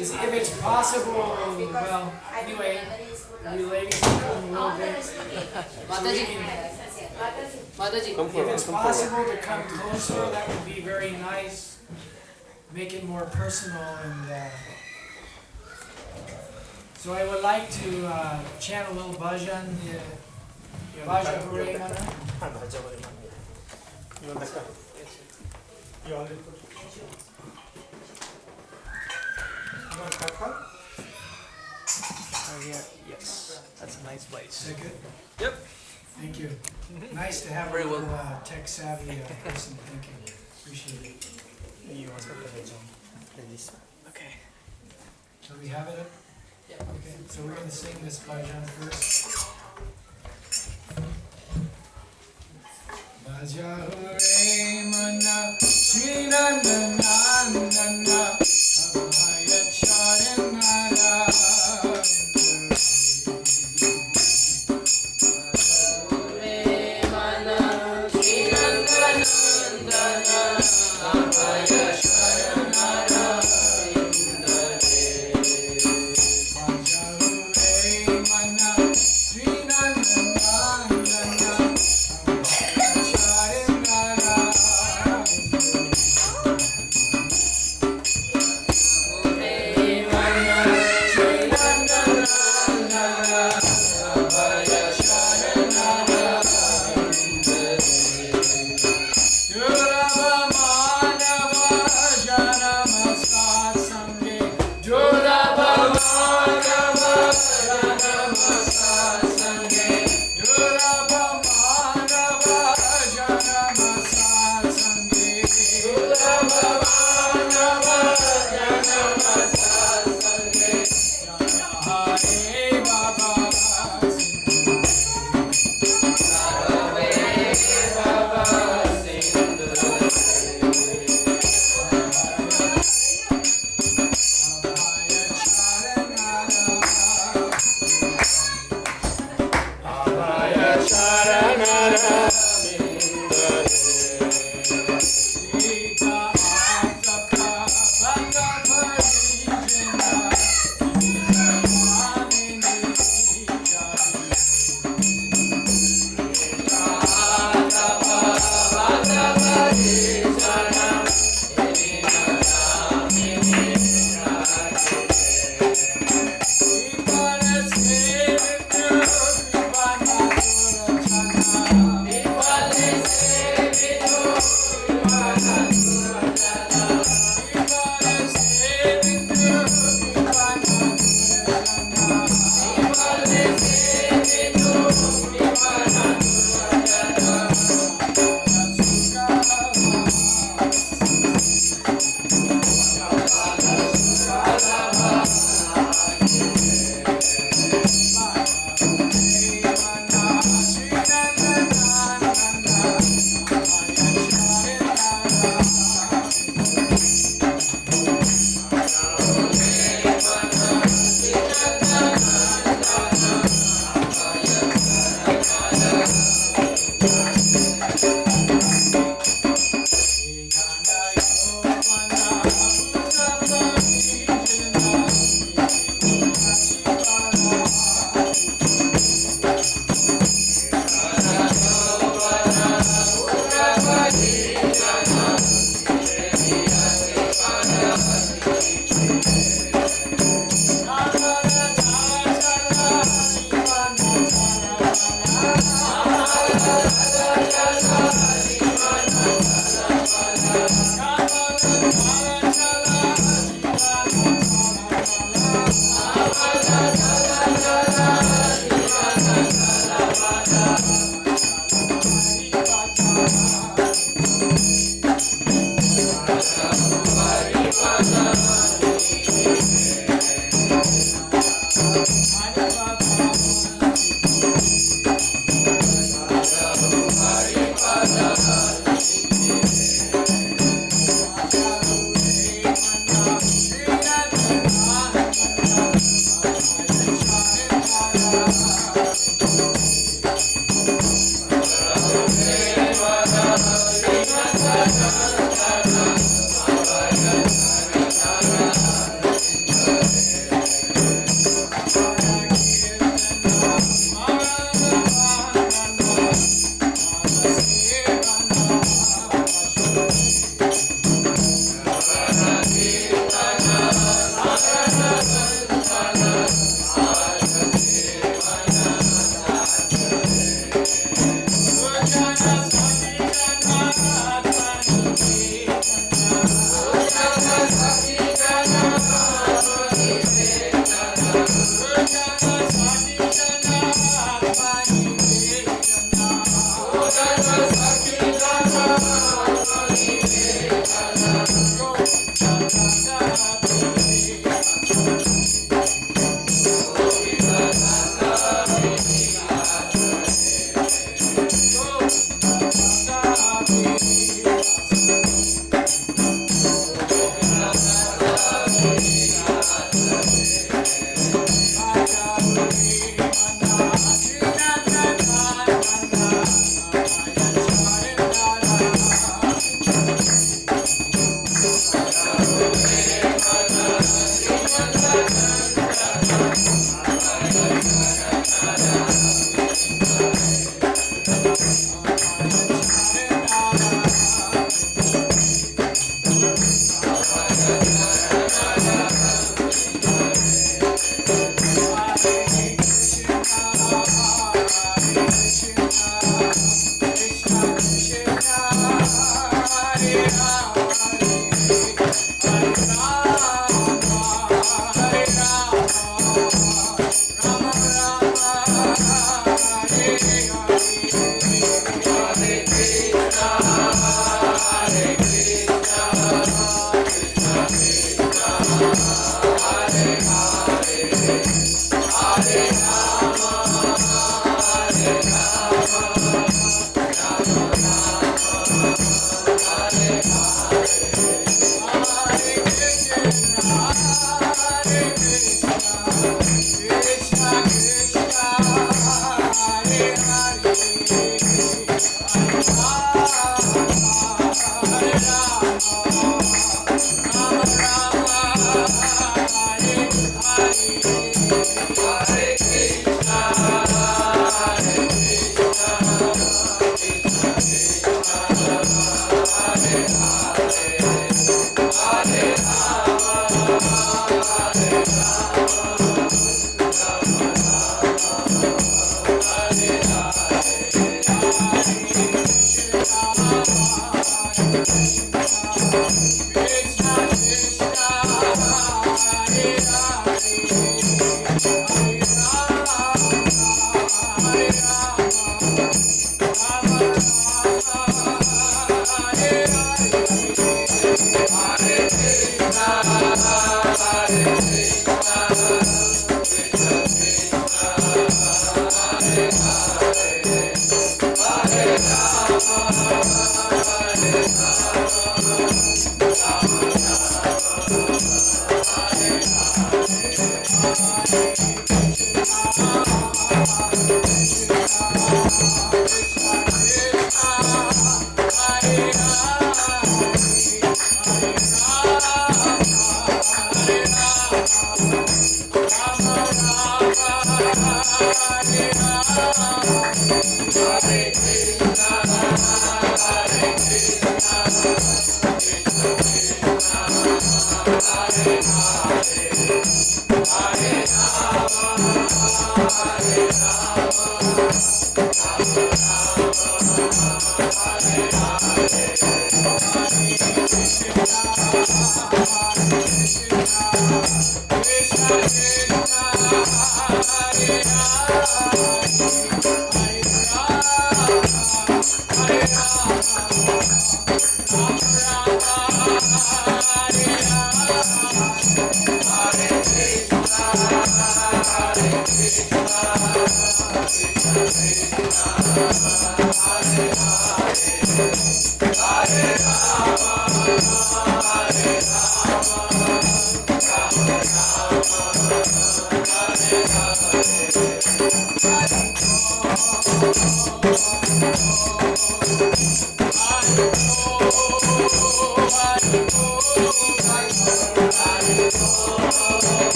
If it's possible, well, anyway, you ladies can come a little bit. If it's possible to come closer, that would be very nice. Make it more personal, and so I would like to chant a little bhajan. Bhajan Hare Mana. You want that? You already put it. You want that? Yeah, yes, that's a nice place. Is that good? Yep. Thank you. Nice to have a little tech savvy person. Thank you. Appreciate it. You want to put it on this? Okay. So we have it? Yep. Okay, so we're going to sing this bhajan first. Bhaja Hare Mana Sri Nanda Nandana Abhaya Charanara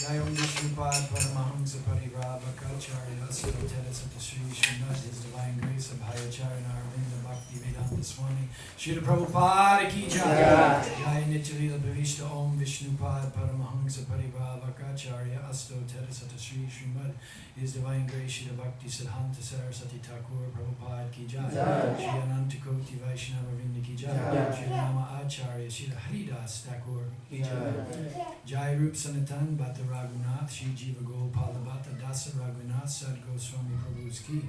Jayam Vishnupad Paramahamsa Parivravakacharya Sattva Sri Srinath, His Divine Grace of Hayacharya Arvinda Bhakti Vedanta Swami Srila Prabhupada Ki Jai. Jai Nityalila Bhavishta Om Vishnupad Paramahamsa Parivravakacharya Asto Tedasata Sri Srimad, His Divine Grace Srila Bhakti Siddhanta Saraswati Thakur Prabhupada Ki Jai. Shri Ananta Koti Vaishnava Vrinda Ki Jai. Shri Rama Acharya Srila Haridas Thakur Ki Jai. Jai Rup Sanatan Bhatta Raghunath Shri Jiva Gopala Bhatta Dasa Raghunath Sad Goswami Prabhu's Ki.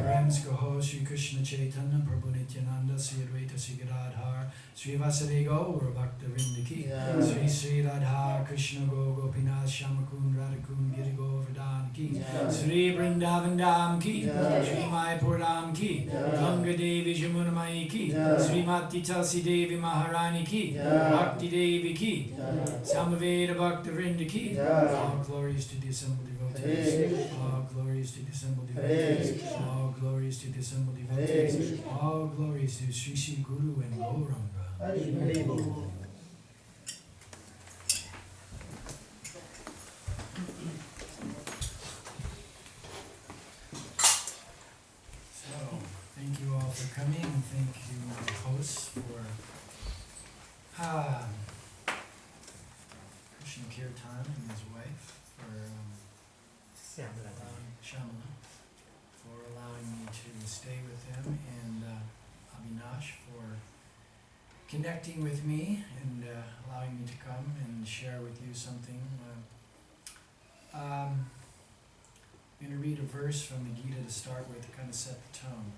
Prams Gaho Shri Krishna Chaitanya Prabhu Nityananda Sri Advaita Sri Gadadhar Sri Vasudeva Gaura Bhakta Vrinda Ki. Sri Sri Radha Krishna Go Gopinath Shamakun Radhakun Giri Govardhan Ki. Sri Vrindavan Dham Ki. Sri Mayapur Dham Ki. Ganga Devi Jamuna Mai Ki. Sri Mati Tulsi Devi Maharani Ki. Bhakti Devi Ki. Samaveda Bhakta Vrinda Ki. All glories to the assembled devotees. All glories to the assembled devotees. All glories to the assembled devotees. All glories to Sri Sri Guru and Gauranga. So, thank you all for coming, and thank you hosts for Krishna Kirtan and his wife for Shamala for allowing me to stay with them, and Avinash for connecting with me and allowing me to come and share with you something. I'm going to read a verse from the Gita to start with to kind of set the tone.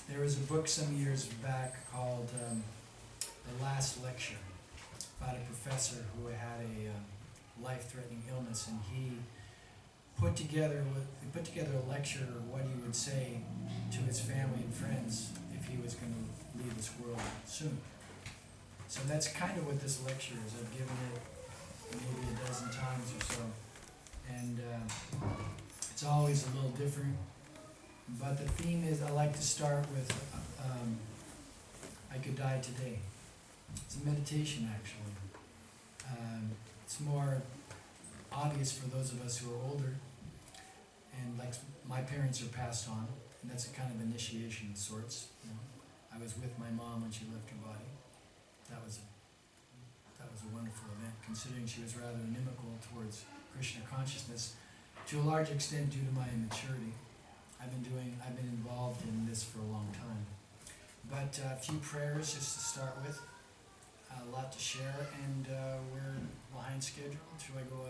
There was a book some years back called The Last Lecture about a professor who had a life-threatening illness, and he put together a lecture of what he would say to his family and friends if he was going to leave this world soon. So that's kind of what this lecture is. I've given it maybe a dozen times or so, and it's always a little different. But the theme is, I like to start with I could die today. It's a meditation, actually. It's more obvious for those of us who are older, and like my parents are passed on, and that's a kind of initiation of sorts. You know, I was with my mom when she left her body. That was a wonderful event, considering she was rather inimical towards Krishna consciousness, to a large extent due to my immaturity. I've been involved in this for a long time. But a few prayers just to start with. A lot to share, and we're behind schedule. Should I go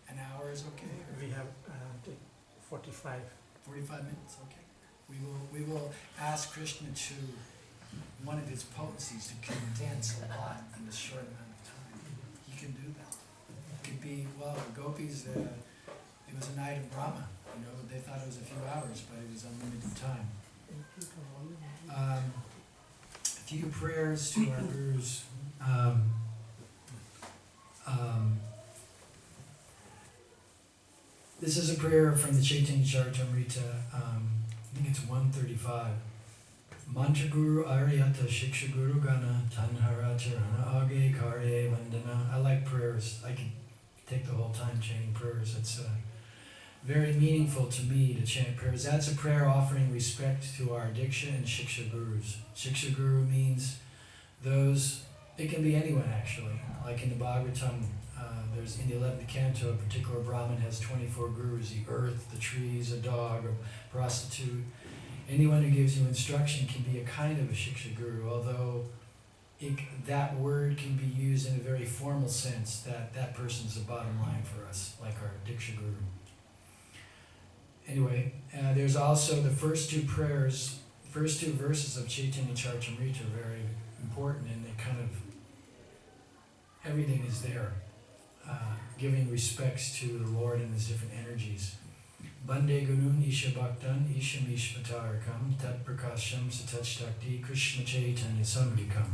an hour is okay? Or We have 45. 45 minutes, okay. We will ask Krishna to, one of his potencies, to condense a lot in a short amount of time. He can do that. It could be, well, the gopis, it was a night of Brahma. You know, they thought it was a few hours, but it was unlimited time. A few prayers to our gurus. This is a prayer from the Chaitanya Charitamrita. I think it's 135. Mantra Guru Aryata Shiksha Guru Gana Tanhara Charana Age Karye Vandana. I like prayers. I can take the whole time chanting prayers. It's very meaningful to me to chant prayers. That's a prayer offering respect to our Diksha and Shiksha Gurus. Shiksha Guru means those, it can be anyone actually. Like in the Bhagavatam, there's in the 11th canto, a particular Brahmin has 24 gurus: the earth, the trees, a dog, a prostitute. Anyone who gives you instruction can be a kind of a Shiksha Guru, although that word can be used in a very formal sense, that person's the bottom line for us, like our Diksha Guru. Anyway, there's also the first two prayers, first two verses of Chaitanya Charitamrita are very important, and they kind of, everything is there, giving respects to the Lord and his different energies. Bande Gunun Isha Bhaktan Isham Ishvatarakam Tat Prakasham Satachtakti Krishna Chaitanya Samrikam.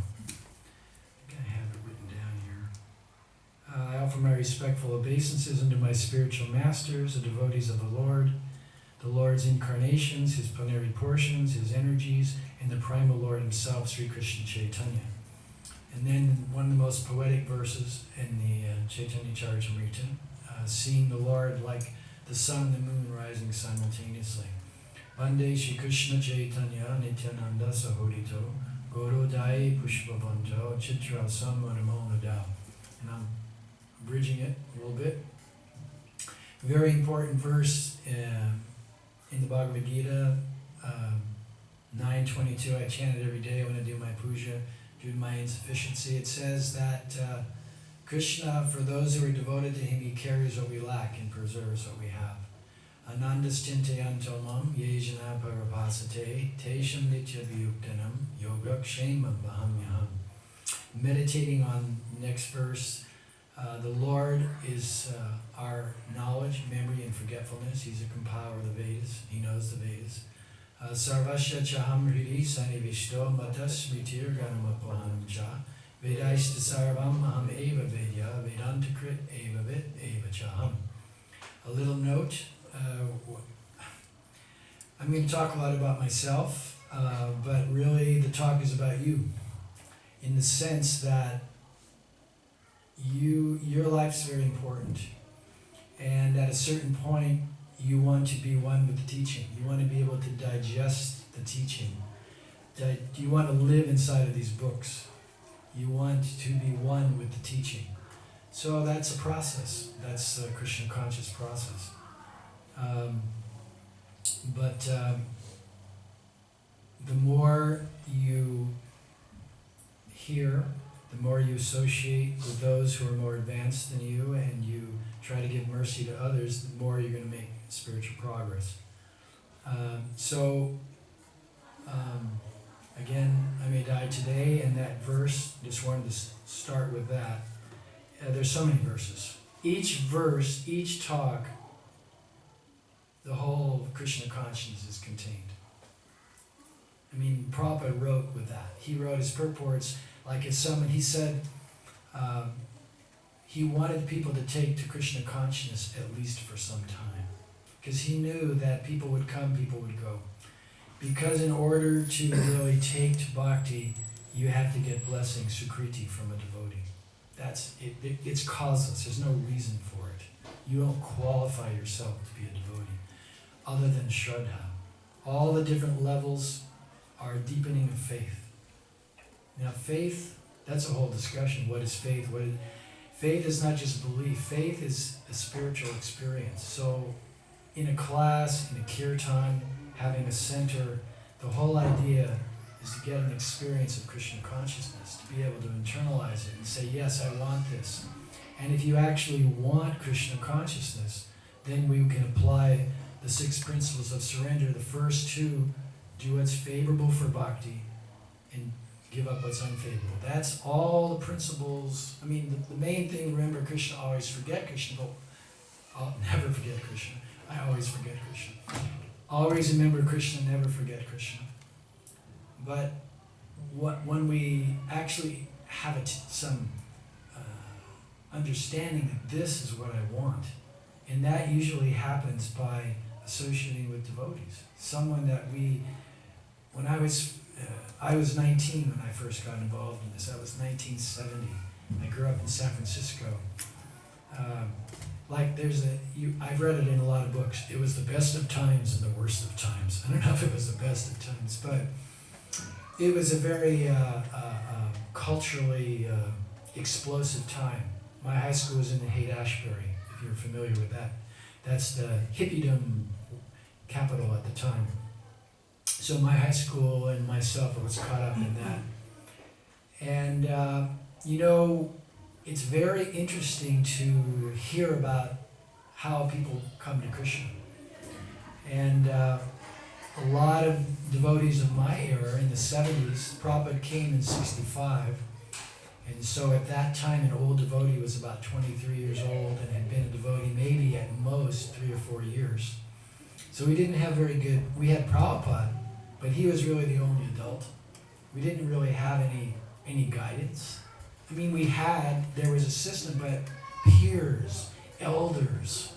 I have it written down here. I offer my respectful obeisances unto my spiritual masters, the devotees of the Lord's incarnations, his plenary portions, his energies, and the primal Lord himself, Sri Krishna Chaitanya. And then one of the most poetic verses in the Chaitanya Charitamrita, seeing the Lord like the sun and the moon rising simultaneously. Vande Shri Krishna Chaitanya Nityananda Sahodito Gorodai Pushpavanto Chitra Samadamolada. And I'm bridging it a little bit. Very important verse in the Bhagavad Gita, 9:22. I chant it every day when I do my puja due to my insufficiency. It says that Krishna, for those who are devoted to him, he carries what we lack and preserves what we have. Anandas chintayanto mam yejana parapasate tesham nitya viyuktanam yoga kshemam vahamyaham. Meditating on the next verse, the Lord is our knowledge, memory, and forgetfulness. He's a compiler of the Vedas. He knows the Vedas. Sarvasya chaham hridi sanivishto matas smritir ganamapahanam cha Vedaista sarvam aham eva vedya vedantakrit eva vid eva chaham. A little note, I'm going to talk a lot about myself, but really the talk is about you, in the sense that your life's very important, and at a certain point you want to be one with the teaching. You want to be able to digest the teaching. You want to live inside of these books. You want to be one with the teaching. So that's a process. That's a Krishna conscious process. But the more you hear, the more you associate with those who are more advanced than you, and you try to give mercy to others, the more you're going to make spiritual progress. Again, I may die today, and that verse, just wanted to start with that. There's so many verses. Each verse, each talk, the whole Krishna consciousness is contained. I mean, Prabhupada wrote with that. He wrote his purports like as someone, he said, he wanted people to take to Krishna consciousness at least for some time. Because he knew that people would come, people would go. Because in order to really take to bhakti, you have to get blessing, sukriti, from a devotee. That's it. It's causeless. There's no reason for it. You don't qualify yourself to be a devotee, other than shraddha. All the different levels are deepening of faith. Now, faith, that's a whole discussion. What is faith? Faith is not just belief. Faith is a spiritual experience. So, in a class, in a kirtan, having a center, the whole idea is to get an experience of Krishna consciousness, to be able to internalize it and say, yes, I want this. And if you actually want Krishna consciousness, then we can apply the 6 principles of surrender. The first 2, do what's favorable for bhakti and give up what's unfavorable. That's all the principles. I mean, the main thing, remember, Krishna, always forget Krishna, but I'll never forget Krishna. I always forget Krishna. Always remember Krishna, never forget Krishna. But when we actually have some understanding that this is what I want, and that usually happens by associating with devotees. Someone that when I was 19 when I first got involved in this. That was 1970. I grew up in San Francisco. I've read it in a lot of books. It was the best of times and the worst of times. I don't know if it was the best of times, but it was a very culturally explosive time. My high school was in Haight-Ashbury, if you're familiar with that. That's the hippiedom capital at the time. So my high school and myself was caught up in that. And, it's very interesting to hear about how people come to Krishna. And a lot of devotees of my era in the 70s, Prabhupada came in 65. And so at that time, an old devotee was about 23 years old and had been a devotee maybe at most 3 or 4 years. So we didn't have we had Prabhupada, but he was really the only adult. We didn't really have any guidance. I mean, there was a system, but peers, elders.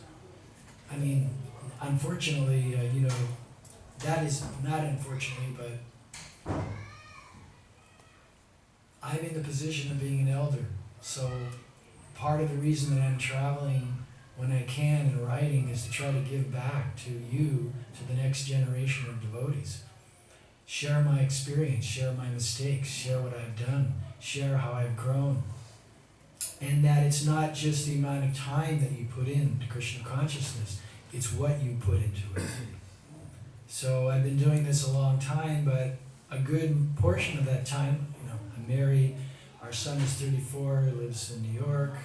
I mean, unfortunately, that is not unfortunately, but I'm in the position of being an elder. So part of the reason that I'm traveling when I can and writing is to try to give back to you, to the next generation of devotees. Share my experience, share my mistakes, share what I've done, share how I've grown. And that it's not just the amount of time that you put into Krishna consciousness, it's what you put into it. So I've been doing this a long time, but a good portion of that time, I'm married, our son is 34, he lives in New York.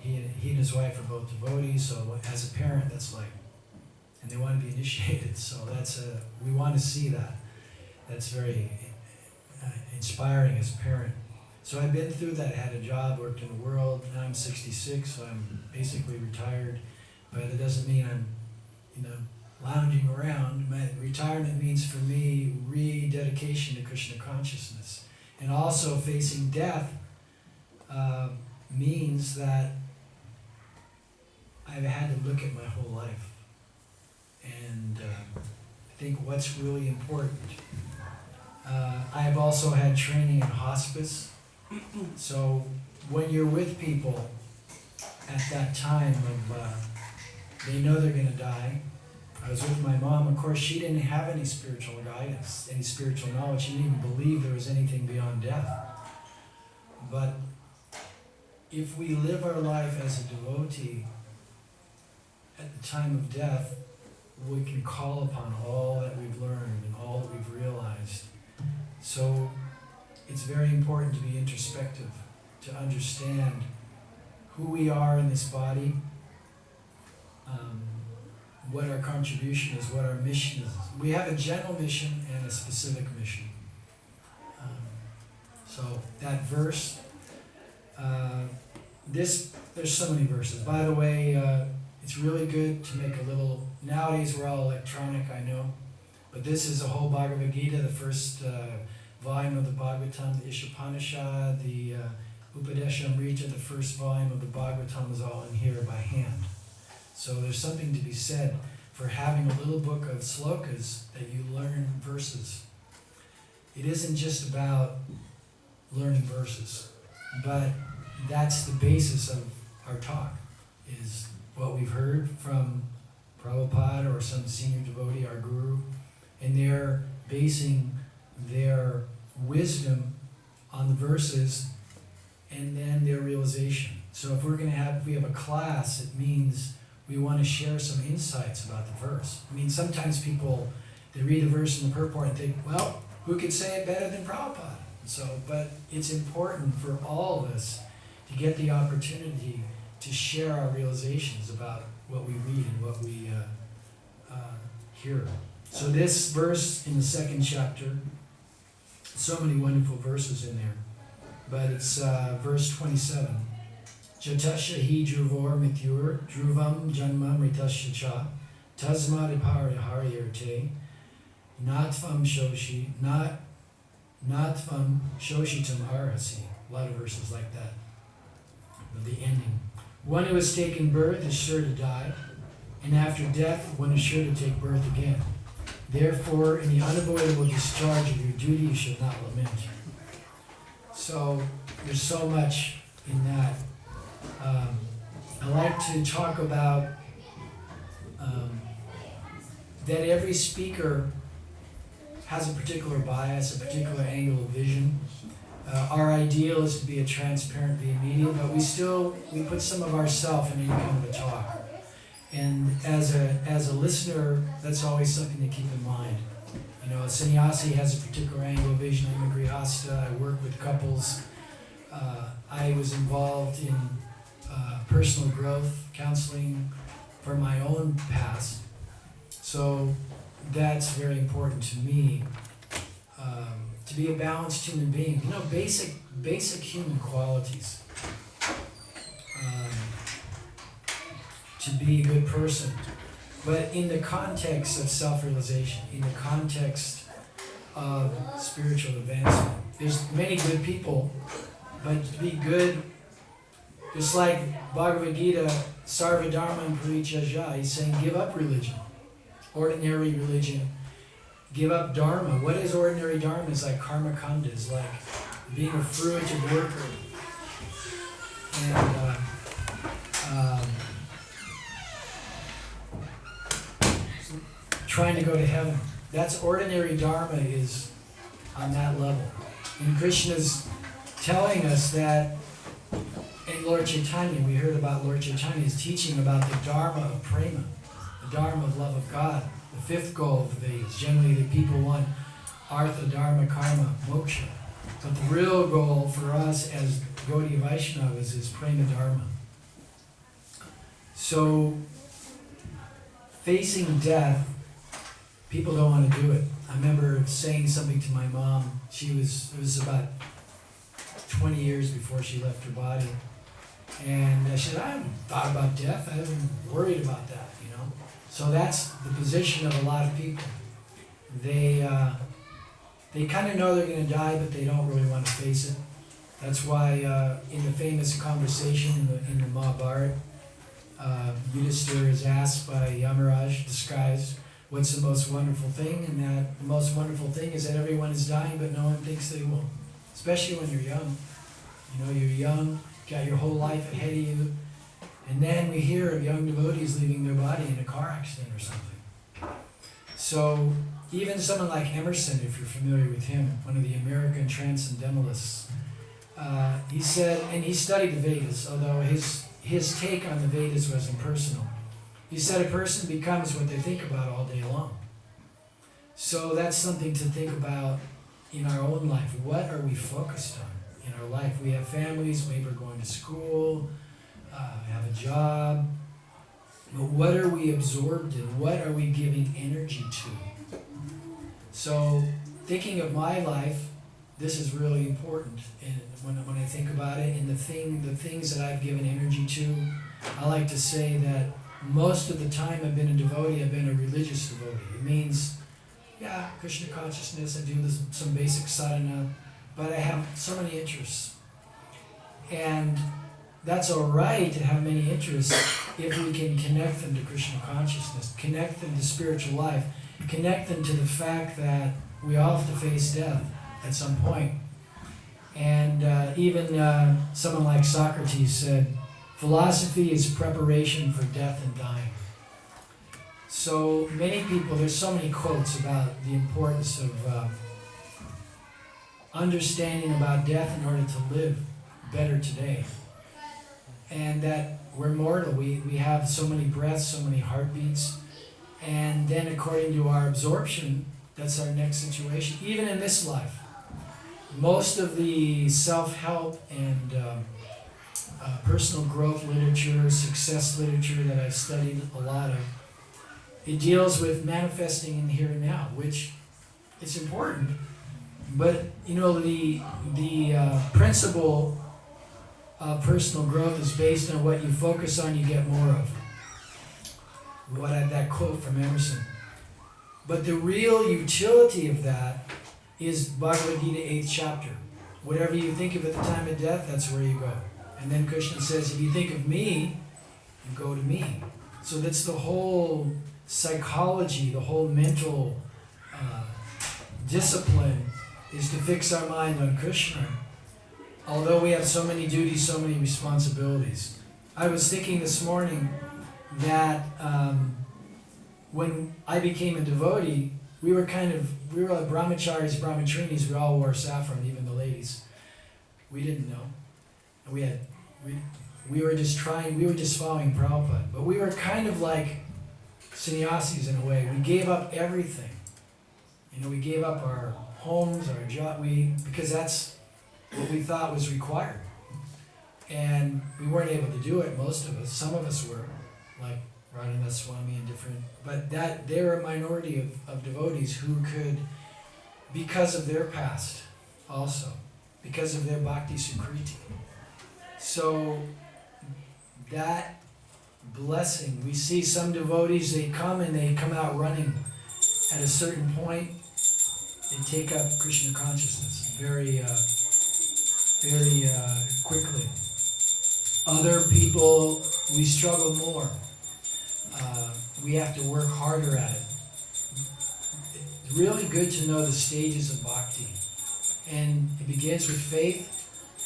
He and his wife are both devotees, so as a parent, that's like, and they want to be initiated, so we want to see that. That's very inspiring as a parent. So I've been through that. I had a job, worked in the world. Now I'm 66, so I'm basically retired. But it doesn't mean I'm, lounging around. My retirement means for me rededication to Krishna consciousness, and also facing death means that I've had to look at my whole life and think what's really important. I've also had training in hospice. So when you're with people at that time they know they're going to die. I was with my mom. Of course, she didn't have any spiritual guidance, any spiritual knowledge. She didn't even believe there was anything beyond death. But if we live our life as a devotee, at the time of death, we can call upon all that we've learned and all that we've realized. So it's very important to be introspective, to understand who we are in this body, what our contribution is, what our mission is. We have a general mission and a specific mission. So that verse, there's so many verses. By the way, it's really good to make a little, nowadays we're all electronic, I know, but this is a whole Bhagavad Gita, the first volume of the Bhagavatam, the Ishopanishad, the Upadeshamrita, the first volume of the Bhagavatam is all in here by hand. So there's something to be said for having a little book of slokas that you learn verses. It isn't just about learning verses, but that's the basis of our talk, is what we've heard from Prabhupada or some senior devotee, our guru, and they're basing their wisdom on the verses and then their realization. So if we have a class, it means we want to share some insights about the verse. I mean, sometimes people, they read the verse in the purport and think, well, who could say it better than Prabhupada? But it's important for all of us to get the opportunity to share our realizations about what we read and what we hear. So this verse in the second chapter, so many wonderful verses in there, but it's verse 27. Jatasya hi druvor mityur druvam janma mritasya cha tasmad haryarte natvam shoshitam arhasi. A lot of verses like that. But the ending. One who has taken birth is sure to die, and after death one is sure to take birth again. Therefore, in the unavoidable discharge of your duty, you should not lament. So there's so much in that. I like to talk about that every speaker has a particular bias, a particular angle of vision. Our ideal is to be a transparent, be a medium, but we put some of ourselves in any kind of a talk. And as a listener, that's always something to keep in mind. A sannyasi has a particular angle of vision. I'm a grihasta. I work with couples. I was involved in personal growth counseling for my own past. So that's very important to me, to be a balanced human being. Basic human qualities. To be a good person. but in the context of self-realization, in the context of spiritual advancement. There's many good people, but to be good, just like Bhagavad Gita, Sarva Dharma Parityajya, he's saying give up religion, ordinary religion, give up Dharma. What is ordinary Dharma? It's like karma kanda, it's like being a fruitive worker. And trying to go to heaven. That's ordinary Dharma is on that level. And Krishna's telling us that, and Lord Chaitanya, we heard about Lord Chaitanya's teaching about the Dharma of prema, the Dharma of love of God, the fifth goal of the Vedas. Generally, the people want artha, dharma, karma, moksha. But the real goal for us as Gaudiya Vaishnavas is prema dharma. So, facing death, people don't want to do it. I remember saying something to my mom. It was about 20 years before she left her body. And I said, I haven't thought about death. I haven't worried about that, you know. So that's the position of a lot of people. They kind of know they're going to die, but they don't really want to face it. That's why in the famous conversation in the Mahabharata, Yudhishthira is asked by Yamaraj, disguised, what's the most wonderful thing? And that the most wonderful thing is that everyone is dying, but no one thinks they will. Especially when you're young. You know, you're young, got your whole life ahead of you, and then we hear of young devotees leaving their body in a car accident or something. So even someone like Emerson, if you're familiar with him, one of the American transcendentalists, he said, and he studied the Vedas, although his take on the Vedas was impersonal. He said a person becomes what they think about all day long. So that's something to think about in our own life. What are we focused on in our life? We have families, maybe we're going to school, have a job, but what are we absorbed in? What are we giving energy to? So thinking of my life, this is really important. And when I think about it, and the things that I've given energy to, I like to say that most of the time I've been a devotee, I've been a religious devotee. It means, yeah, Krishna consciousness, I do some basic sadhana, but I have so many interests. And that's all right to have many interests if we can connect them to Krishna consciousness, connect them to spiritual life, connect them to the fact that we all have to face death at some point. And even someone like Socrates said, philosophy is preparation for death and dying. So many people, there's so many quotes about the importance of understanding about death in order to live better today. And that we're mortal, we have so many breaths, so many heartbeats, and then according to our absorption, that's our next situation, even in this life. Most of the self-help and personal growth literature, success literature that I've studied a lot of, it deals with manifesting in the here and now, which is important. But you know, the principle of personal growth is based on what you focus on, you get more of. That quote from Emerson. But the real utility of that is Bhagavad Gita 8th chapter. Whatever you think of at the time of death, that's where you go. And then Krishna says, if you think of me, you go to me. So that's the whole psychology, the whole mental discipline is to fix our mind on Krishna. Although we have so many duties, so many responsibilities. I was thinking this morning that when I became a devotee, we were like brahmacharis, brahmatrinis, we all wore saffron, even the ladies. We didn't know. We were just following Prabhupada. But we were kind of like sannyasis in a way. We gave up everything. You know, we gave up our homes, our job, because that's what we thought was required. And we weren't able to do it, most of us. Some of us were, like Radhanath Swami and different, but they were a minority of devotees who could, because of their past also, because of their bhakti sukriti. So that blessing. We see some devotees, they come out running. At a certain point, they take up Krishna consciousness very quickly. Other people, we struggle more. We have to work harder at it. It's really good to know the stages of bhakti. And it begins with faith,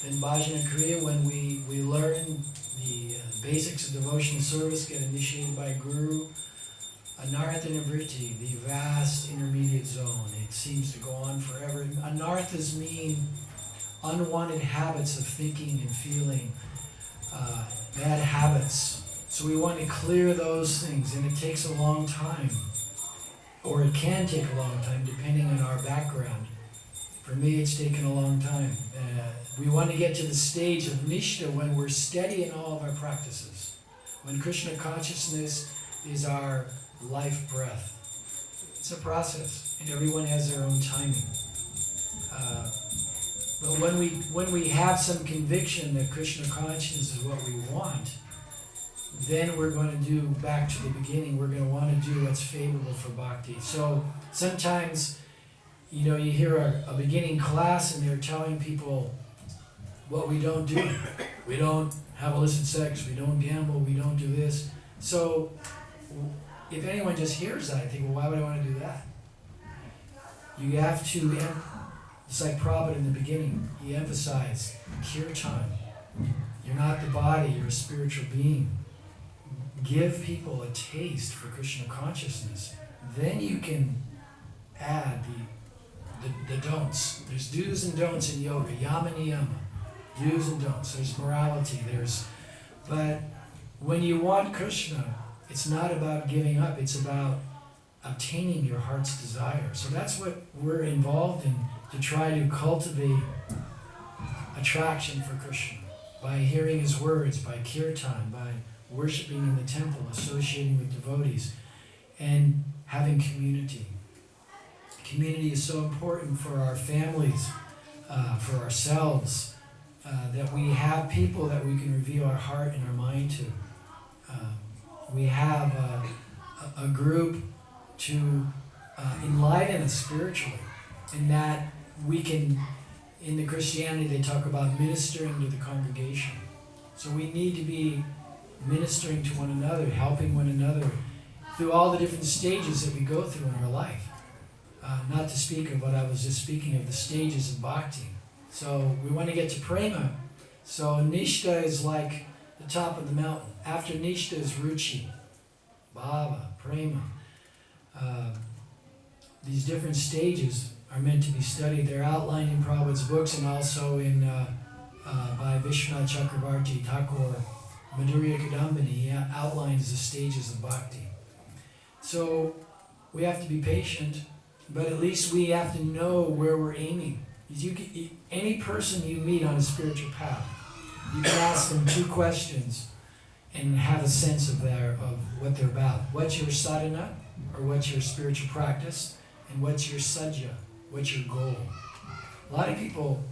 then bhajana kriya, when we learn the basics of devotional service, get initiated by guru. Anartha nivritti, the vast intermediate zone. It seems to go on forever. Anarthas mean unwanted habits of thinking and feeling, bad habits. So we want to clear those things, and it takes a long time, or it can take a long time depending on our background. For me, it's taken a long time. We want to get to the stage of nishta when we're steady in all of our practices, when Krishna consciousness is our life breath. It's a process, and everyone has their own timing. But when we have some conviction that Krishna consciousness is what we want, then we're going to do back to the beginning. We're going to want to do what's favorable for bhakti. So sometimes, you hear a beginning class and they're telling people what we don't do. We don't have illicit sex, we don't gamble, we don't do this. So if anyone just hears that, I think, well, why would I want to do that? You have to, it's like Prabhupada in the beginning, he emphasized kirtan. You're not the body, you're a spiritual being. Give people a taste for Krishna consciousness. Then you can add the don'ts. There's do's and don'ts in yoga, yama niyama. Do's and don'ts. There's morality. But when you want Krishna, it's not about giving up. It's about obtaining your heart's desire. So that's what we're involved in, to try to cultivate attraction for Krishna by hearing his words, by kirtan, by worshiping in the temple, associating with devotees, and having community. Community is so important for our families, for ourselves, that we have people that we can reveal our heart and our mind to. We have a group to enliven us spiritually, in that we can, in the Christianity they talk about ministering to the congregation. So we need to be ministering to one another, helping one another through all the different stages that we go through in our life. Not to speak of what I was just speaking of, the stages of bhakti. So we want to get to prema. So nishta is like the top of the mountain. After nishta is ruchi, bhava, prema. These different stages are meant to be studied. They're outlined in Prabhupada's books and also in by Vishwanath Chakravarti Thakur, Madhurya Kadambini. He outlines the stages of bhakti. So we have to be patient, but at least we have to know where we're aiming. Any person you meet on a spiritual path, you can ask them 2 questions and have a sense of what they're about. What's your sadhana, or what's your spiritual practice, and what's your sajja, what's your goal? A lot of people,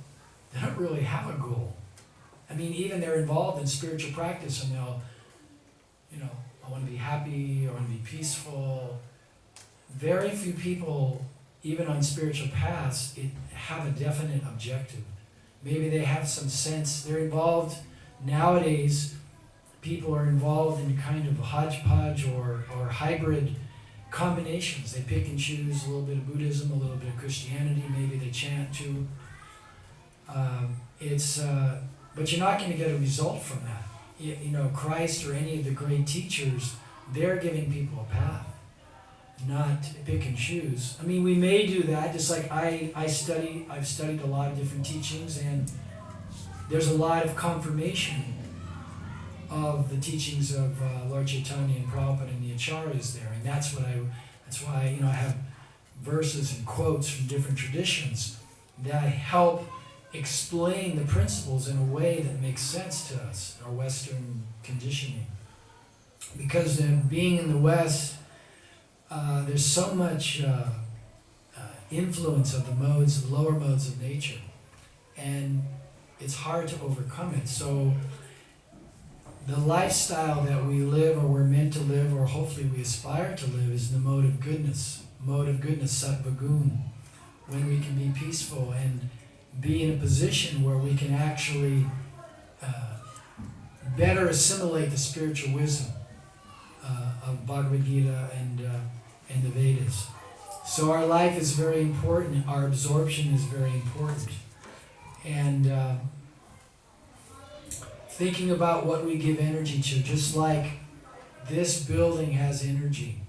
they don't really have a goal. I mean, even they're involved in spiritual practice and they'll, I want to be happy, I want to be peaceful. Very few people, even on spiritual paths, have a definite objective. Maybe they have some sense, they're involved, nowadays, people are involved in kind of hodgepodge or hybrid combinations. They pick and choose a little bit of Buddhism, a little bit of Christianity, maybe they chant too. But you're not going to get a result from that. Christ or any of the great teachers, they're giving people a path, not pick and choose. I mean, we may do that, just like I've studied a lot of different teachings, and there's a lot of confirmation of the teachings of Lord Chaitanya and Prabhupada and the Acharyas there, and that's why I have verses and quotes from different traditions that help explain the principles in a way that makes sense to us, our Western conditioning. Because being in the West, there's so much influence of the lower modes of nature, and it's hard to overcome it. So the lifestyle that we live, or we're meant to live, or hopefully we aspire to live, is the mode of goodness. Mode of goodness, sattva gun, when we can be peaceful and be in a position where we can actually better assimilate the spiritual wisdom of Bhagavad Gita and the Vedas. So our life is very important. Our absorption is very important. And thinking about what we give energy to, just like this building has energy,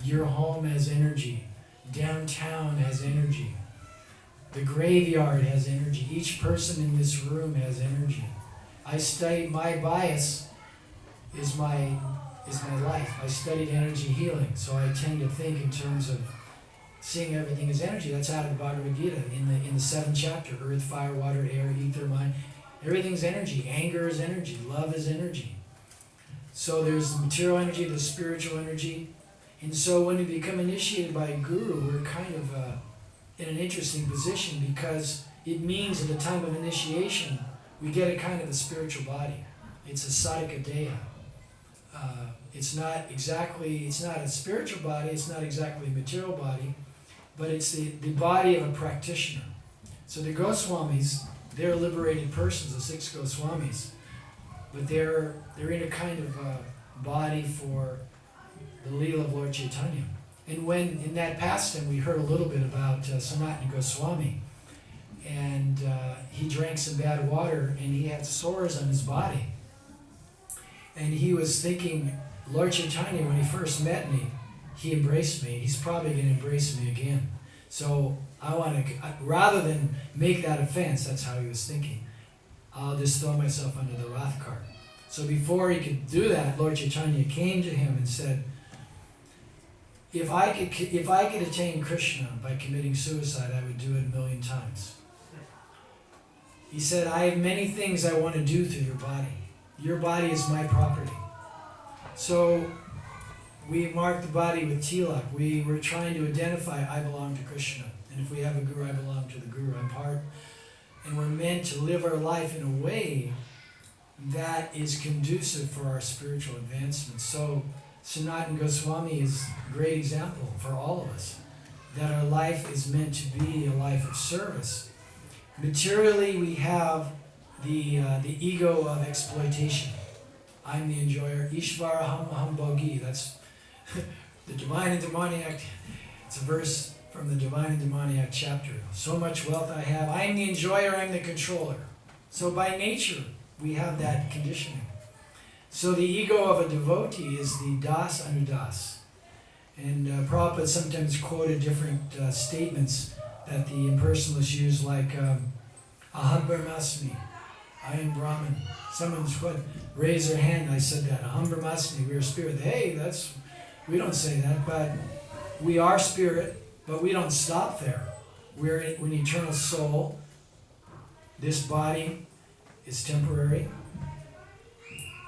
your home has energy, downtown has energy, the graveyard has energy, each person in this room has energy. I study, my bias is my life. I studied energy healing, so I tend to think in terms of seeing everything as energy. That's out of the Bhagavad Gita in the 7th chapter: earth, fire, water, air, ether, mind. Everything's energy. Anger is energy. Love is energy. So there's the material energy, the spiritual energy. And so when we become initiated by a guru, we're kind of in an interesting position, because it means at the time of initiation, we get a kind of a spiritual body. It's a sadhika deha. It's not a spiritual body, it's not exactly a material body, but it's the body of a practitioner. So the Goswamis, they're liberated persons, the 6 Goswamis, but they're in a kind of body for the Leela of Lord Chaitanya. And when, in that pastime, we heard a little bit about Sanatana Goswami, and he drank some bad water, and he had sores on his body. And he was thinking, Lord Chaitanya, when he first met me, he embraced me. He's probably going to embrace me again. So I want to, rather than make that offense, that's how he was thinking, I'll just throw myself under the wrath cart. So before he could do that, Lord Chaitanya came to him and said, if I could attain Krishna by committing suicide, I would do it 1,000,000 times. He said, I have many things I want to do through your body. Your body is my property. So we mark the body with tilak. We were trying to identify, I belong to Krishna. And if we have a guru, I belong to the guru. I'm part. And we're meant to live our life in a way that is conducive for our spiritual advancement. So Sanatana Goswami is a great example for all of us, that our life is meant to be a life of service. Materially, we have the ego of exploitation. I'm the enjoyer. Ishvara ham bhogi. That's the divine and demoniac. It's a verse from the divine and demoniac chapter. So much wealth I have. I'm the enjoyer. I'm the controller. So by nature, we have that conditioning. So the ego of a devotee is the das anudas. And Prabhupada sometimes quoted different statements that the impersonalists use, like aham brahmasmi, I am Brahman. Someone's raised their hand, I said that, aham brahmasmi, we are spirit. Hey, we don't say that, but we are spirit, but we don't stop there. We're an eternal soul. This body is temporary.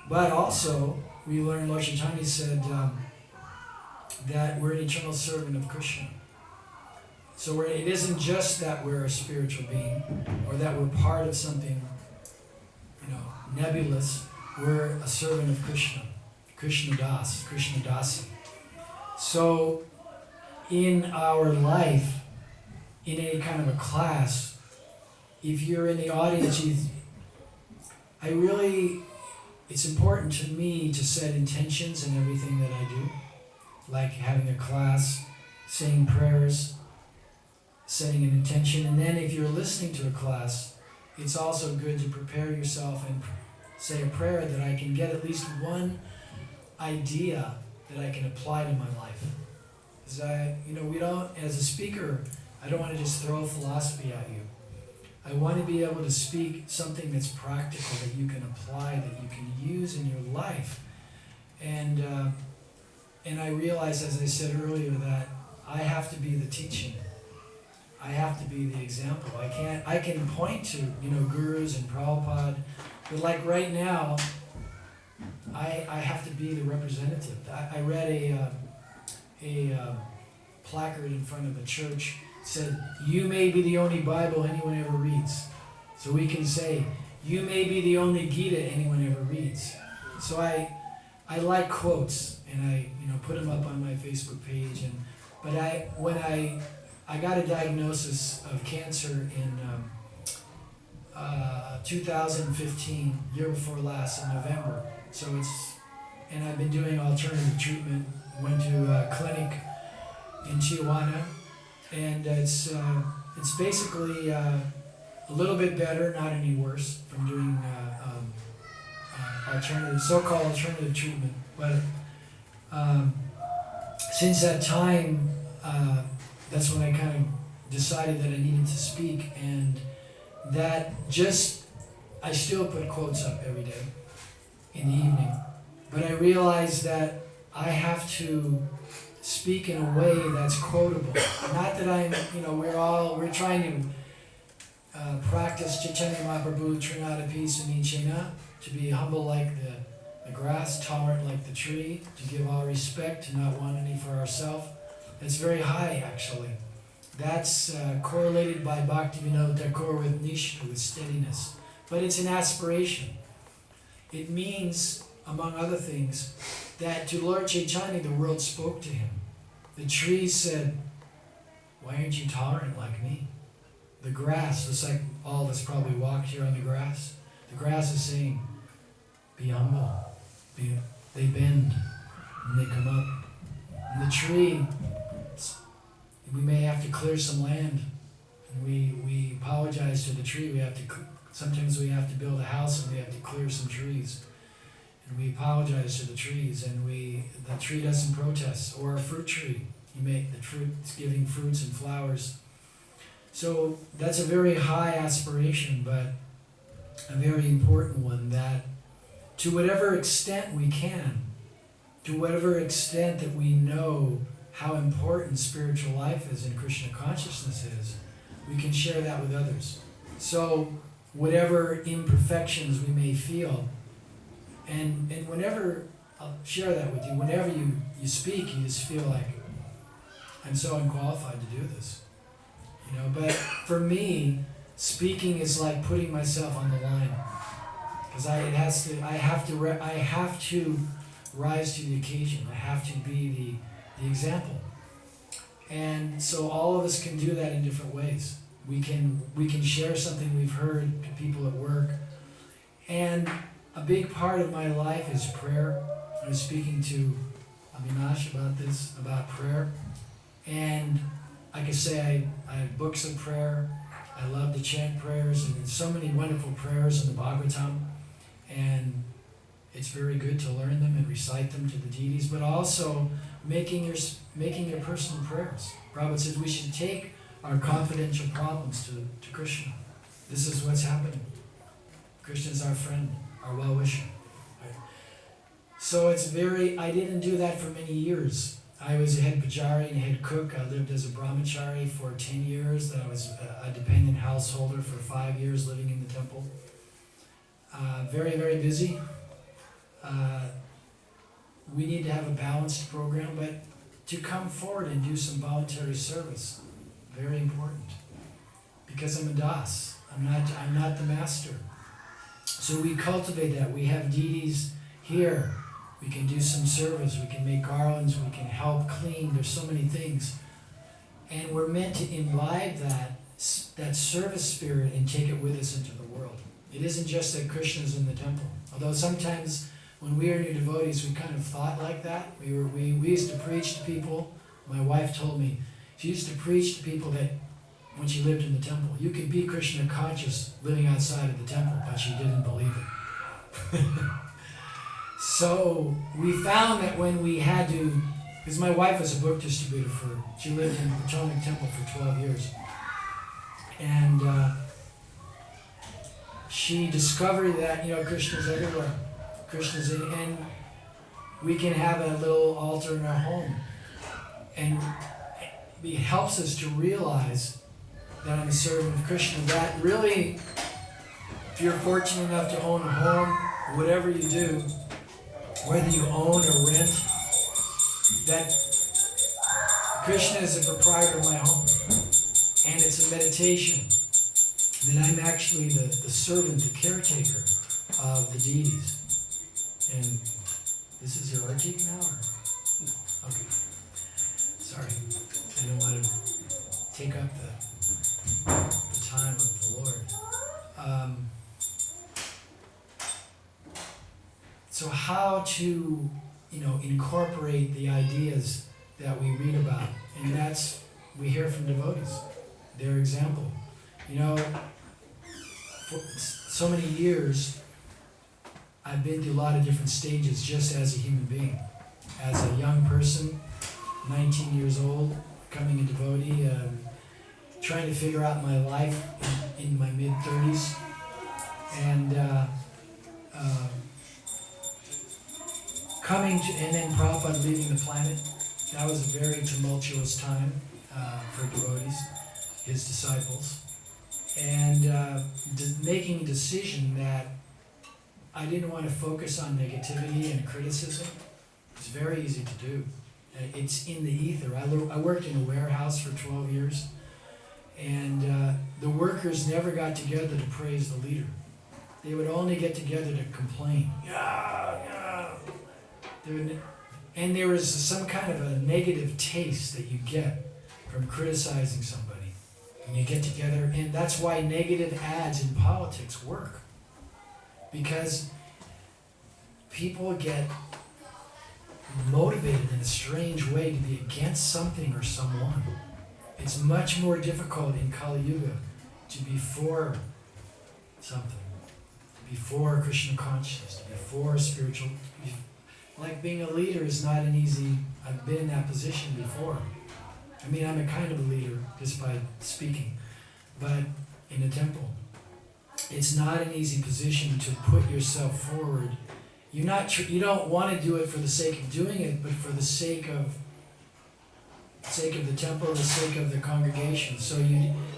But also, we learn, Lord Chaitanya said that we're an eternal servant of Krishna. So it isn't just that we're a spiritual being, or that we're part of something, nebulous. We're a servant of Krishna, Krishna Dasi. So in our life, in any kind of a class, if you're in the audience, it's important to me to set intentions in everything that I do, like having a class, saying prayers, setting an intention. And then if you're listening to a class, it's also good to prepare yourself and say a prayer that I can get at least one idea that I can apply to my life. Because we don't, as a speaker, I don't want to just throw philosophy at you. I want to be able to speak something that's practical, that you can apply, that you can use in your life. And I realize, as I said earlier, that I have to be the teaching. I have to be the example. I can point to, gurus and Prabhupada, but like right now, I have to be the representative. I read a placard in front of a church. Said, you may be the only Bible anyone ever reads. So we can say, you may be the only Gita anyone ever reads. So I like quotes, and I put them up on my Facebook page. But when I got a diagnosis of cancer in 2015, year before last, in November. And I've been doing alternative treatment. Went to a clinic in Tijuana, and it's basically a little bit better, not any worse, from doing so-called alternative treatment. But since that time, that's when I kind of decided that I needed to speak, and I still put quotes up every day in the evening, but I realized that I have to speak in a way that's quotable. Not that we're trying to practice Chaitanya Mahaprabhu, Trinada Peace and Chena, to be humble like the grass, tolerant like the tree, to give all respect, to not want any for ourselves. That's very high, actually. That's correlated by Bhaktivinoda Thakur with Nishta, with steadiness. But it's an aspiration. It means, among other things, that to Lord Chaitanya the world spoke to him. The tree said, "Why aren't you tolerant like me?" The grass, just like all of us probably walked here on the grass, the grass is saying, "Be humble." They bend and they come up. And the tree, we may have to clear some land, and we apologize to the tree. Sometimes we have to build a house and we have to clear some trees, and we apologize to the trees, and the tree doesn't protest. Or a fruit tree, the fruit's giving fruits and flowers. So that's a very high aspiration, but a very important one, that to whatever extent we can, to whatever extent that we know how important spiritual life is and Krishna consciousness is, we can share that with others. So whatever imperfections we may feel, and whenever, I'll share that with you, whenever you speak, you just feel like, I'm so unqualified to do this. But for me, speaking is like putting myself on the line, because I have to rise to the occasion. I have to be the example. And so all of us can do that in different ways. We can share something we've heard to people at work. And a big part of my life is prayer. I was speaking to Avinash about prayer. And I can say I have books of prayer. I love to chant prayers, and there's so many wonderful prayers in the Bhagavatam. And it's very good to learn them and recite them to the deities, but also making your personal prayers. Prabhupada says we should take our confidential problems to Krishna. This is what's happening. Krishna's our friend, our well-wisher. Right? So I didn't do that for many years. I was a head pujari and a head cook. I lived as a brahmachari for 10 years. Then I was a dependent householder for 5 years, living in the temple. Very, very busy. We need to have a balanced program, but to come forward and do some voluntary service, very important. Because I'm a das. I'm not the master. So we cultivate that. We have deities here. We can do some service. We can make garlands. We can help clean. There's so many things. And we're meant to imbibe that service spirit and take it with us into the world. It isn't just that Krishna's in the temple. Although sometimes when we were new devotees, we kind of thought like that. We used to preach to people. My wife told me, she used to preach to people that when she lived in the temple, you could be Krishna conscious living outside of the temple, but she didn't believe it. So we found that when we had to, because my wife was a book distributor she lived in the Potomac Temple for 12 years. And she discovered that, Krishna's everywhere. Krishna's in, and we can have a little altar in our home. And it helps us to realize that I'm a servant of Krishna. That really, if you're fortunate enough to own a home, whatever you do, whether you own or rent, that Krishna is the proprietor of my home. And it's a meditation that I'm actually the servant, the caretaker of the deities. And this is your RG now, or? No. Okay. Sorry, I don't want to take up the time of the Lord. So how to, incorporate the ideas that we read about, and that's, we hear from devotees, their example. For so many years, I've been through a lot of different stages just as a human being. As a young person, 19 years old, becoming a devotee, trying to figure out my life in my mid-30s, and and then Prabhupada leaving the planet. That was a very tumultuous time for devotees, his disciples, and making a decision that I didn't want to focus on negativity and criticism. It's very easy to do. It's in the ether. I worked in a warehouse for 12 years, and the workers never got together to praise the leader. They would only get together to complain. And there is some kind of a negative taste that you get from criticizing somebody. And you get together, and that's why negative ads in politics work. Because people get motivated in a strange way to be against something or someone. It's much more difficult in Kali Yuga to be for something, to be for Krishna consciousness, to be for spiritual. Like being a leader is not an easy, I've been in that position before. I mean, I'm a kind of a leader just by speaking, but in a temple. It's not an easy position to put yourself forward. You don't want to do it for the sake of doing it, but for the sake of the temple, the sake of the congregation. So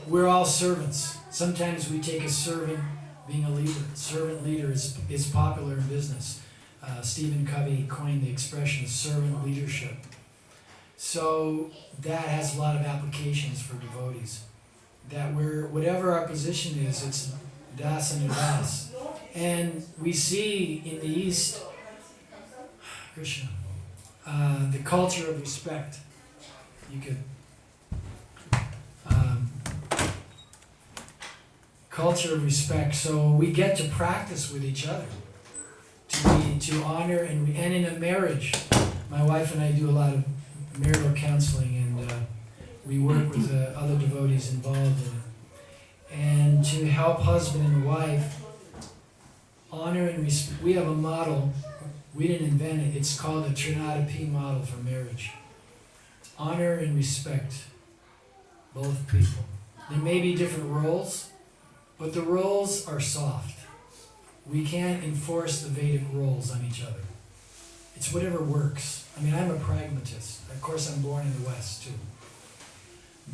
we're all servants. Sometimes we take a servant being a leader. Servant leader is popular in business. Stephen Covey coined the expression servant leadership. So that has a lot of applications for devotees. That whatever our position is, it's das and das. And we see in the East, Krishna, the culture of respect. You could, culture of respect. So we get to practice with each other, to honor, and in a marriage, my wife and I do a lot of marital counseling, and we work with other devotees involved in it, and to help husband and wife honor and respect. We have a model. We didn't invent it. It's called the Trinada P model for marriage. Honor and respect both people. There may be different roles, but the roles are soft. We can't enforce the Vedic roles on each other. It's whatever works. I mean, I'm a pragmatist. Of course, I'm born in the West, too.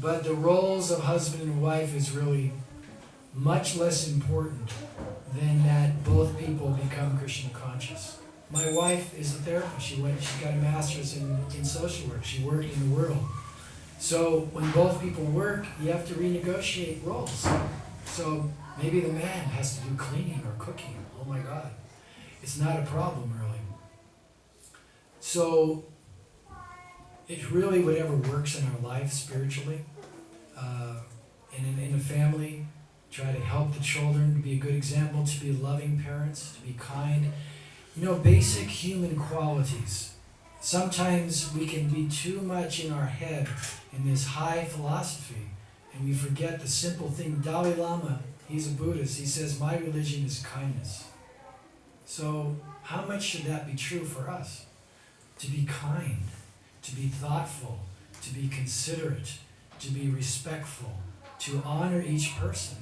But the roles of husband and wife is really much less important than that both people become Krishna conscious. My wife is a therapist. She got a master's in social work. She worked in the world. So when both people work, you have to renegotiate roles. So maybe the man has to do cleaning or cooking. Oh my God. It's not a problem, really. So it's really whatever works in our life spiritually. And in a family, try to help the children, to be a good example, to be loving parents, to be kind. Basic human qualities. Sometimes we can be too much in our head in this high philosophy, and we forget the simple thing. Dalai Lama, he's a Buddhist, he says, my religion is kindness. So how much should that be true for us? To be kind, to be thoughtful, to be considerate, to be respectful, to honor each person.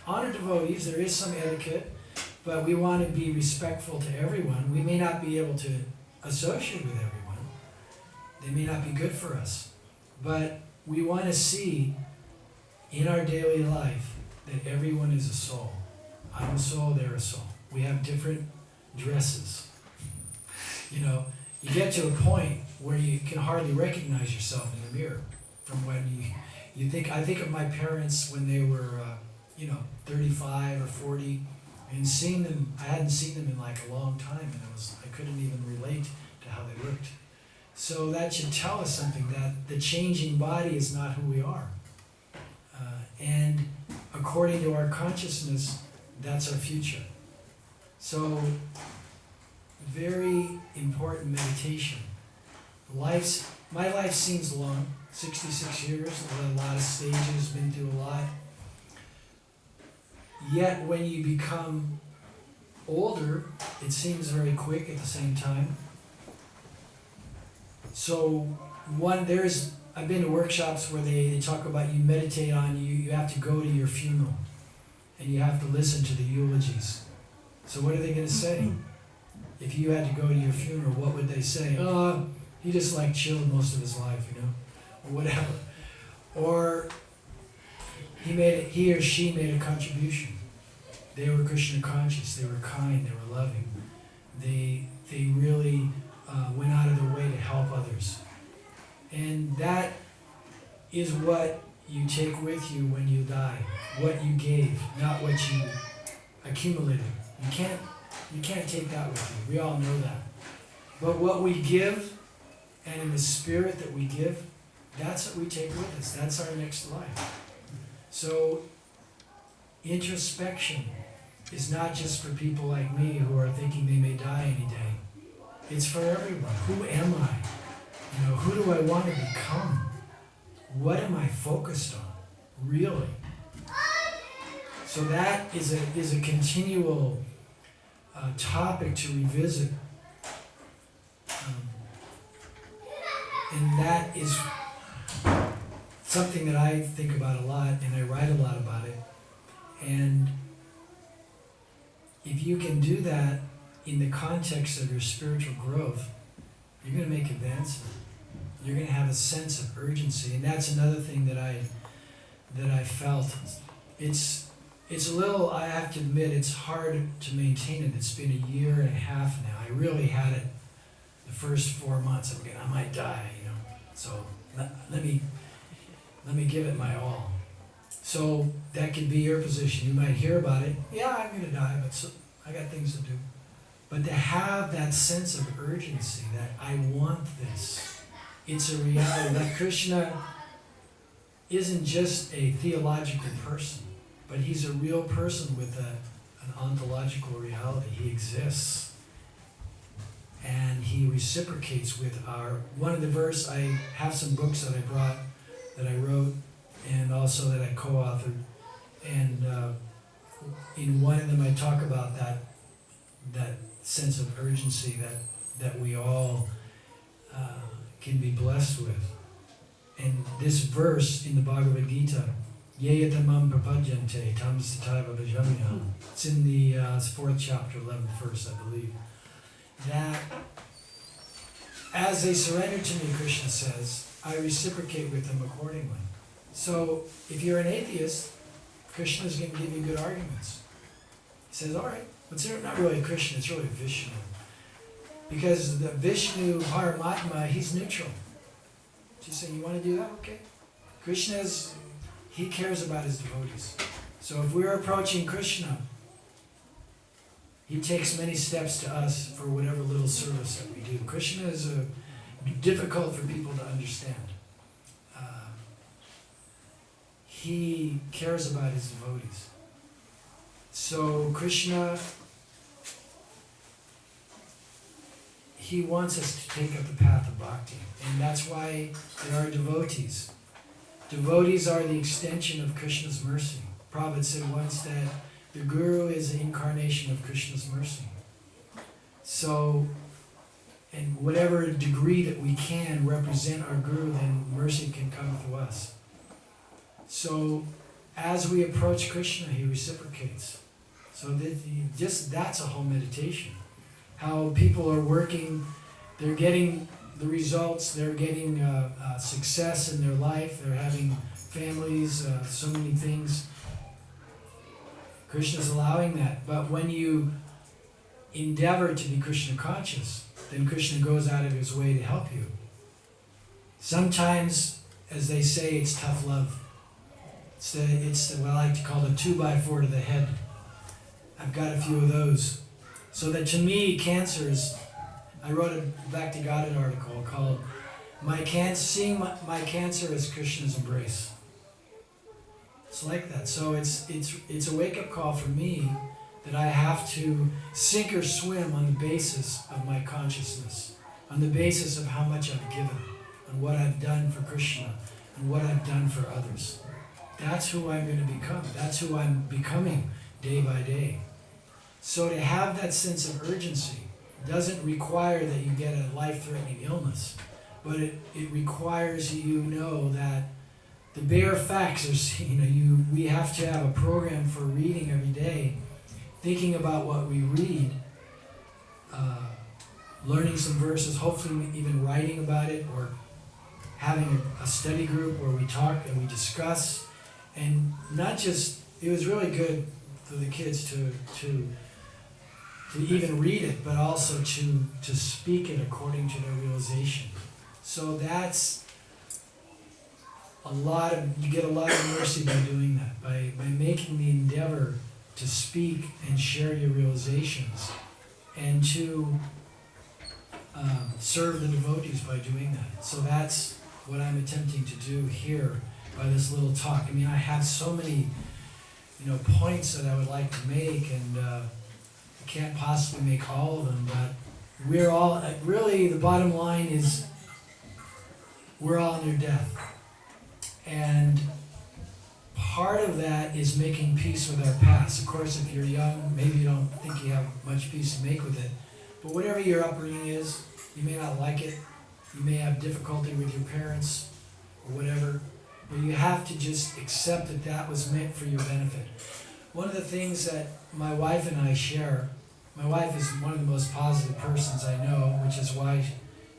Honor devotees, there is some etiquette, but we want to be respectful to everyone. We may not be able to associate with everyone. They may not be good for us. But we want to see in our daily life that everyone is a soul. I'm a soul, they're a soul. We have different dresses. You get to a point where you can hardly recognize yourself in the mirror from when you think. I think of my parents when they were 35 or 40. And seeing them, I hadn't seen them in like a long time, and I couldn't even relate to how they looked. So that should tell us something, that the changing body is not who we are. And according to our consciousness, that's our future. So, very important meditation. My life seems long, 66 years, a lot of stages, been through a lot. Yet when you become older, it seems very quick at the same time. So I've been to workshops where they talk about you meditate on, you have to go to your funeral and you have to listen to the eulogies. So what are they going to say? If you had to go to your funeral, what would they say? He just like chilled most of his life, or whatever. Or he or she made a contribution. They were Krishna conscious, they were kind, they were loving. They really went out of their way to help others. And that is what you take with you when you die. What you gave, not what you accumulated. You can't take that with you. We all know that. But what we give, and in the spirit that we give, that's what we take with us. That's our next life. So introspection is not just for people like me who are thinking they may die any day. It's for everyone. Who am I? Who do I want to become? What am I focused on? Really? So that is a continual topic to revisit. And that is something that I think about a lot, and I write a lot about it. And if you can do that in the context of your spiritual growth, you're going to make advancement. You're going to have a sense of urgency, and that's another thing that I felt. It's a little, I have to admit, it's hard to maintain it. It's been a year and a half now. I really had it the first 4 months. I'm going, I might die, So let me give it my all. So that could be your position. You might hear about it. Yeah, I'm going to die, but I got things to do. But to have that sense of urgency, that I want this, it's a reality. That Krishna isn't just a theological person, but he's a real person with an ontological reality. He exists. And he reciprocates with one of the verse, I have some books that I wrote, and also that I co-authored. And in one of them I talk about that sense of urgency that we all can be blessed with. And this verse in the Bhagavad Gita, Yeyatamam prapajante tam sataiva bhajamya. It's in the 4th chapter, 11th verse, I believe. That as they surrender to me, Krishna says, I reciprocate with them accordingly. So if you're an atheist, Krishna is going to give you good arguments. He says, all right, but it's not really Krishna, it's really Vishnu. Because the Vishnu Paramatma, he's neutral. So you say, you want to do that? Okay. Krishna he cares about his devotees. So if we're approaching Krishna, he takes many steps to us for whatever little service that we do. Krishna is difficult for people to understand. He cares about his devotees. So Krishna, he wants us to take up the path of bhakti. And that's why there are devotees. Devotees are the extension of Krishna's mercy. Prabhupada said once that the Guru is an incarnation of Krishna's mercy. So, in whatever degree that we can represent our Guru, then mercy can come through us. So, as we approach Krishna, he reciprocates. So that's a whole meditation. How people are working, they're getting the results, they're getting success in their life, they're having families, so many things. Krishna's allowing that. But when you endeavor to be Krishna conscious, then Krishna goes out of his way to help you. Sometimes, as they say, it's tough love. It's what I like to call the 2x4 to the head. I've got a few of those. So that to me, cancer is, I wrote a Bhakti Gaudiya article called Seeing my Cancer as Krishna's Embrace. It's like that. So it's a wake-up call for me that I have to sink or swim on the basis of my consciousness, on the basis of how much I've given, and what I've done for Krishna, and what I've done for others. That's who I'm going to become. That's who I'm becoming day by day. So to have that sense of urgency doesn't require that you get a life-threatening illness, but it requires you know that the bare facts are, we have to have a program for reading every day, thinking about what we read, learning some verses, hopefully even writing about it, or having a study group where we talk and we discuss, and not just, it was really good for the kids to even read it, but also to speak it according to their realization. So that's you get a lot of mercy by doing that, by making the endeavor to speak and share your realizations, and to serve the devotees by doing that. So that's what I'm attempting to do here by this little talk. I mean, I have so many, points that I would like to make, and I can't possibly make all of them, but we're all, really the bottom line is we're all near death. And part of that is making peace with our past. Of course, if you're young, maybe you don't think you have much peace to make with it. But whatever your upbringing is, you may not like it. You may have difficulty with your parents or whatever. But you have to just accept that that was meant for your benefit. One of the things that my wife and I share, my wife is one of the most positive persons I know, which is why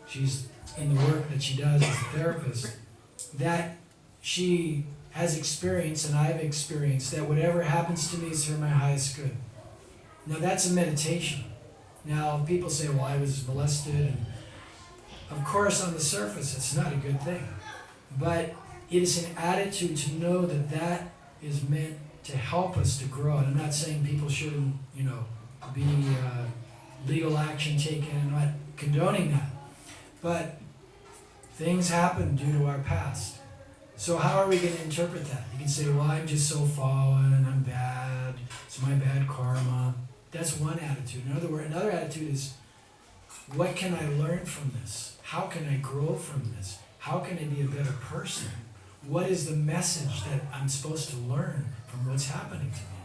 she's in the work that she does as a therapist, that she has experienced, and I've experienced, that whatever happens to me is for my highest good. Now that's a meditation. Now people say, well, I was molested, and of course on the surface it's not a good thing. But it is an attitude to know that that is meant to help us to grow. And I'm not saying people shouldn't, be legal action taken, and not condoning that. But things happen due to our past. So how are we going to interpret that? You can say, well, I'm just so fallen and I'm bad. It's my bad karma. That's one attitude. Another attitude is, what can I learn from this? How can I grow from this? How can I be a better person? What is the message that I'm supposed to learn from what's happening to me?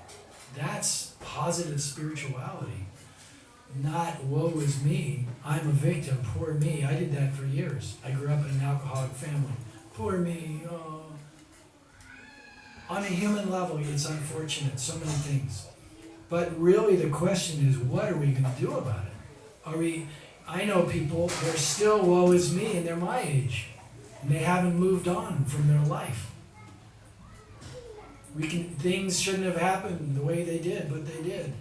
That's positive spirituality. Not, woe is me, I'm a victim, poor me. I did that for years. I grew up in an alcoholic family. Poor me, oh. On a human level, it's unfortunate, so many things. But really the question is, what are we going to do about it? I know people, they're still woe is me, and they're my age. And they haven't moved on from their life. Things shouldn't have happened the way they did, but they did.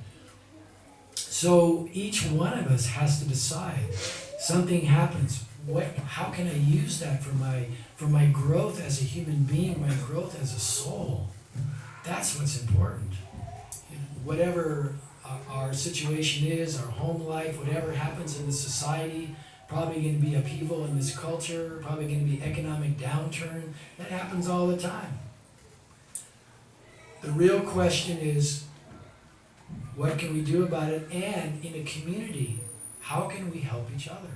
So each one of us has to decide. Something happens. How can I use that for my growth as a human being, my growth as a soul? That's what's important. Whatever our situation is, our home life, whatever happens in the society, probably going to be upheaval in this culture, probably going to be economic downturn. That happens all the time. The real question is, what can we do about it? And in a community, how can we help each other?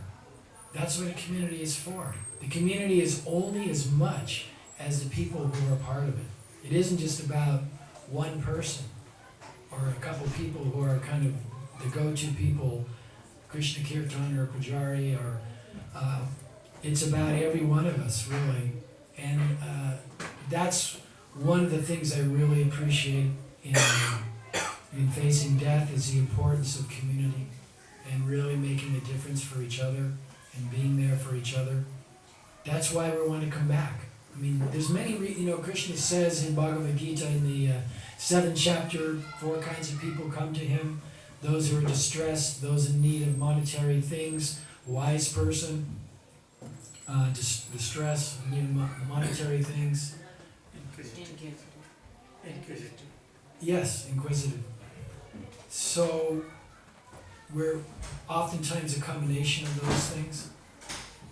That's what a community is for. The community is only as much as the people who are part of it. It isn't just about one person or a couple people who are kind of the go-to people, Krishna Kirtan or Pujari, or it's about every one of us, really. And that's one of the things I really appreciate in facing death, is the importance of community and really making a difference for each other and being there for each other. That's why we want to come back. I mean, there's many, Krishna says in Bhagavad Gita in the 7th chapter, 4 kinds of people come to him. Those who are distressed, those in need of monetary things, wise person, distress, need of monetary things. Inquisitive. Yes, inquisitive. So we're oftentimes a combination of those things.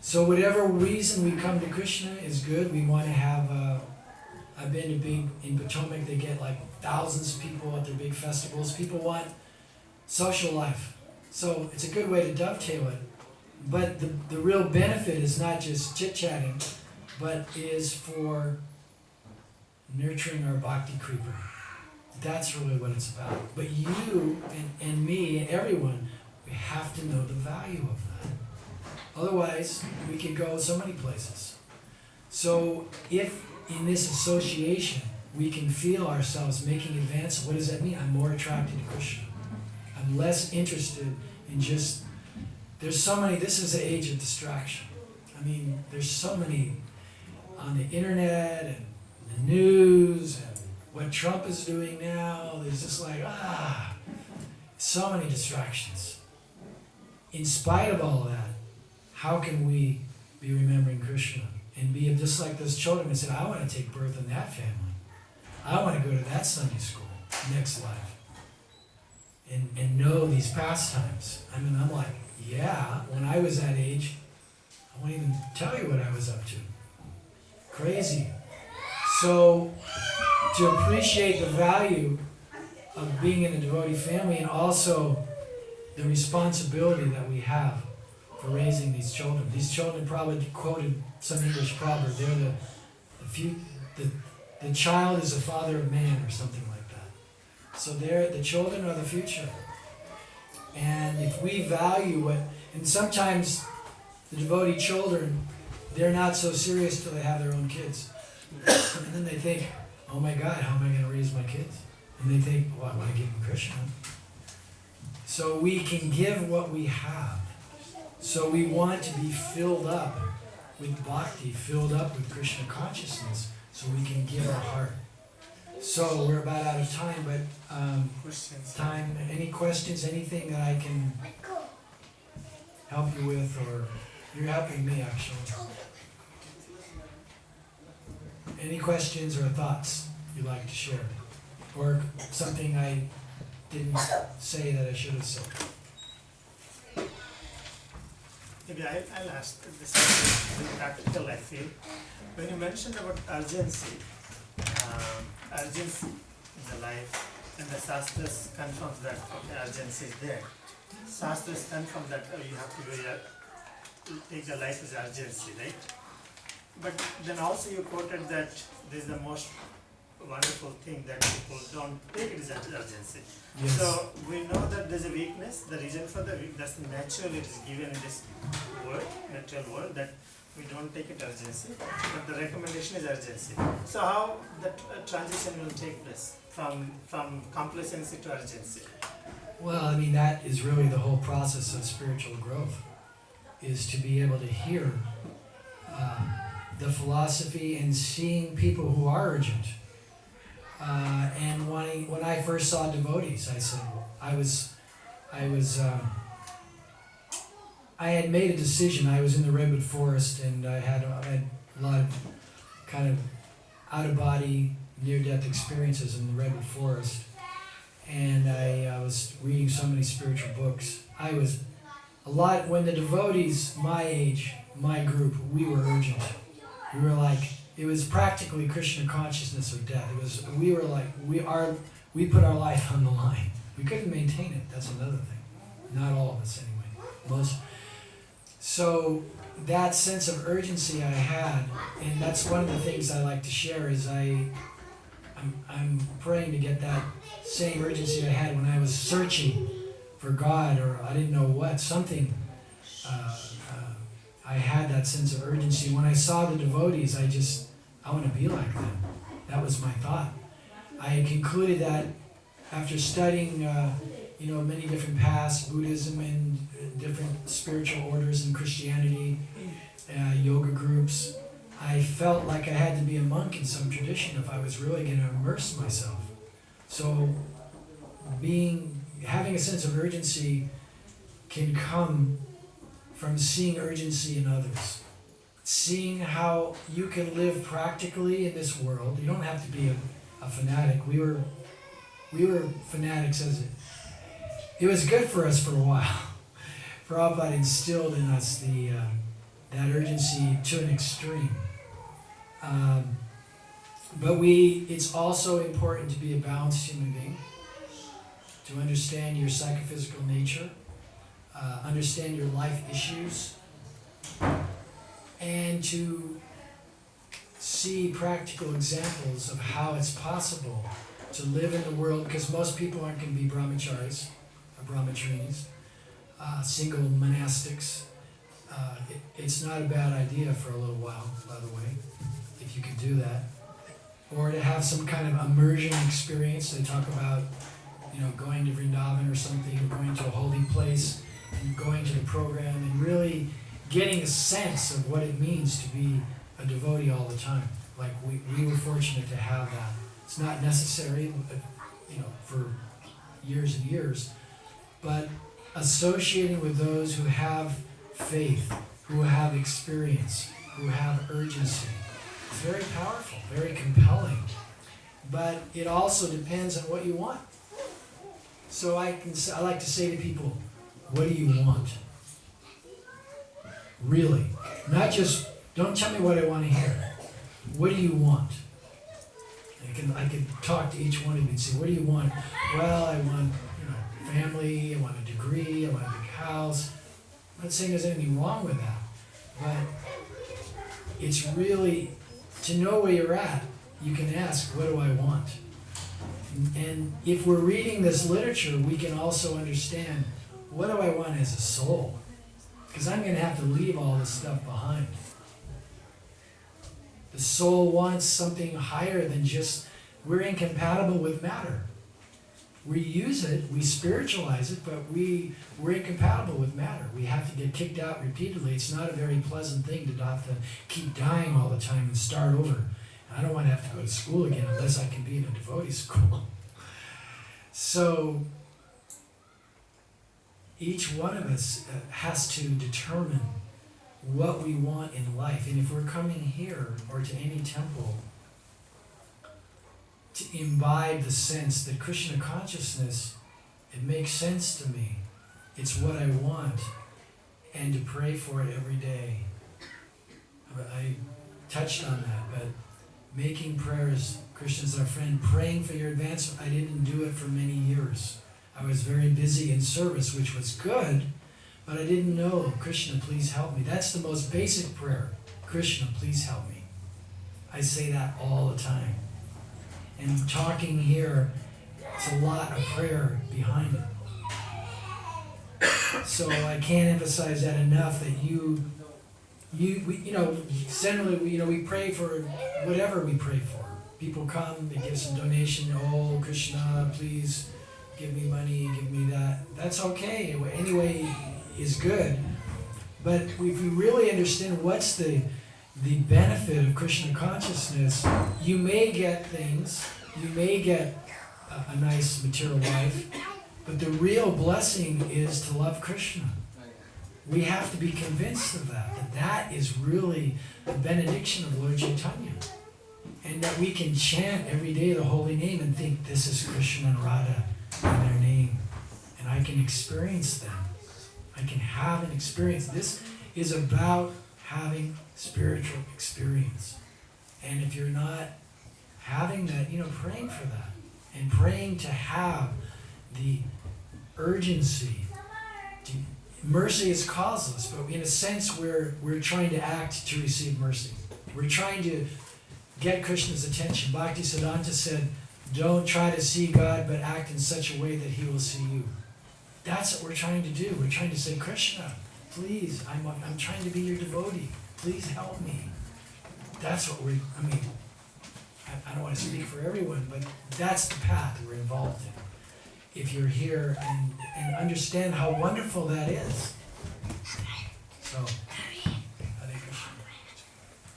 So whatever reason we come to Krishna is good. We want to have I've been to in Potomac, they get like thousands of people at their big festivals. People want social life. So it's a good way to dovetail it. But the real benefit is not just chit-chatting, but is for nurturing our bhakti creeper. That's really what it's about. But you and me and everyone, we have to know the value of that. Otherwise, we could go so many places. So if in this association we can feel ourselves making advances, what does that mean? I'm more attracted to Krishna. I'm less interested in just, there's so many, this is the age of distraction. I mean, there's so many on the internet and the news and what Trump is doing now. There's just like, so many distractions. In spite of all that, how can we be remembering Krishna and be just like those children and say, I want to take birth in that family. I want to go to that Sunday school next life and know these pastimes. I mean, I'm like, yeah, when I was that age, I won't even tell you what I was up to. Crazy. So to appreciate the value of being in a devotee family and also the responsibility that we have for raising these children. These children probably quoted some English proverb. They're the child is the father of man or something like that. So the children are the future. And if we value it, and sometimes the devotee children, they're not so serious till they have their own kids. And then they think, oh my God, how am I going to raise my kids? And they think, well, I want to give them Krishna. So we can give what we have. So we want to be filled up with bhakti, filled up with Krishna consciousness, so we can give our heart. So we're about out of time, but any questions, anything that I can help you with, or you're helping me actually. Any questions or thoughts you'd like to share? Or something I didn't say that I should have said? Maybe I'll ask this is practical, I feel. When you mentioned about urgency in the life, and the Shastras confirms that urgency is there. Shastras confirm that you have to take the life as urgency, right? But then also you quoted that this is the most wonderful thing that people don't take it as urgency. Yes. So we know that there's a weakness. The reason for the that's natural, it is given in this world, natural world, that we don't take it urgency, but the recommendation is urgency. So how that transition will take place from complacency to urgency? Well, I mean, that is really the whole process of spiritual growth, is to be able to hear the philosophy and seeing people who are urgent. And when I first saw devotees, I said, I had made a decision. I was in the redwood forest, and I had a lot of kind of out-of-body, near-death experiences in the redwood forest. And I was reading so many spiritual books. When the devotees, my age, my group, we were urgent. We were like, it was practically Krishna consciousness or death. We put our life on the line. We couldn't maintain it. That's another thing. Not all of us anyway. Most. So that sense of urgency I had, and that's one of the things I like to share, is I'm praying to get that same urgency I had when I was searching for God, or I didn't know what, something. I had that sense of urgency. When I saw the devotees, I want to be like them. That was my thought. I concluded that after studying, many different paths, Buddhism and different spiritual orders in Christianity, yoga groups, I felt like I had to be a monk in some tradition if I was really going to immerse myself. So having a sense of urgency can come from seeing urgency in others. Seeing how you can live practically in this world. You don't have to be a fanatic. We were fanatics it was good for us for a while. Prabhupada instilled in us that urgency to an extreme. But it's also important to be a balanced human being, to understand your psychophysical nature, understand your life issues, and to see practical examples of how it's possible to live in the world, because most people aren't going to be brahmacharis or brahmacharinis, single monastics. It's not a bad idea for a little while, by the way, if you can do that. Or to have some kind of immersion experience. They talk about, going to Vrindavan or something, or going to a holy place, and going to the program, and really getting a sense of what it means to be a devotee all the time. Like we were fortunate to have that. It's not necessary, for years and years, but associating with those who have faith, who have experience, who have urgency. It's very powerful, very compelling, but it also depends on what you want. So I like to say to people, what do you want? Really. Not just, don't tell me what I want to hear. What do you want? I can talk to each one of you and say, what do you want? Well, I want, family, I want a degree, I want a big house. I'm not saying there's anything wrong with that, but it's really, to know where you're at, you can ask, what do I want? And if we're reading this literature, we can also understand, what do I want as a soul? Because I'm going to have to leave all this stuff behind. The soul wants something higher than just, we're incompatible with matter. We use it, we spiritualize it, but we're incompatible with matter. We have to get kicked out repeatedly. It's not a very pleasant thing to have to keep dying all the time and start over. I don't want to have to go to school again unless I can be in a devotee school. So each one of us has to determine what we want in life. And if we're coming here or to any temple to imbibe the sense that Krishna consciousness, it makes sense to me, it's what I want, and to pray for it every day. I touched on that, but making prayers, Krishna's our friend, praying for your advancement, I didn't do it for many years. I was very busy in service, which was good, but I didn't know, Krishna, please help me. That's the most basic prayer. Krishna, please help me. I say that all the time. And talking here, it's a lot of prayer behind it. So I can't emphasize that enough, that generally, we pray for whatever we pray for. People come, they give some donation, oh, Krishna, please give me money, give me that. That's okay, anyway is good. But if we really understand what's the benefit of Krishna consciousness, you may get things, you may get a nice material life, but the real blessing is to love Krishna. We have to be convinced of that is really the benediction of Lord Chaitanya. And that we can chant every day the holy name and think, this is Krishna and Radha in their name. And I can experience them. I can have an experience. This is about having spiritual experience. And if you're not having that, praying for that. And praying to have the urgency. Mercy is causeless, but in a sense we're trying to act to receive mercy. We're trying to get Krishna's attention. Bhaktisiddhanta said, don't try to see God, but act in such a way that He will see you. That's what we're trying to do. We're trying to say, Krishna, please, I'm trying to be your devotee. Please help me. That's what I don't want to speak for everyone, but that's the path we're involved in. If you're here and understand how wonderful that is. So, Hare Krishna.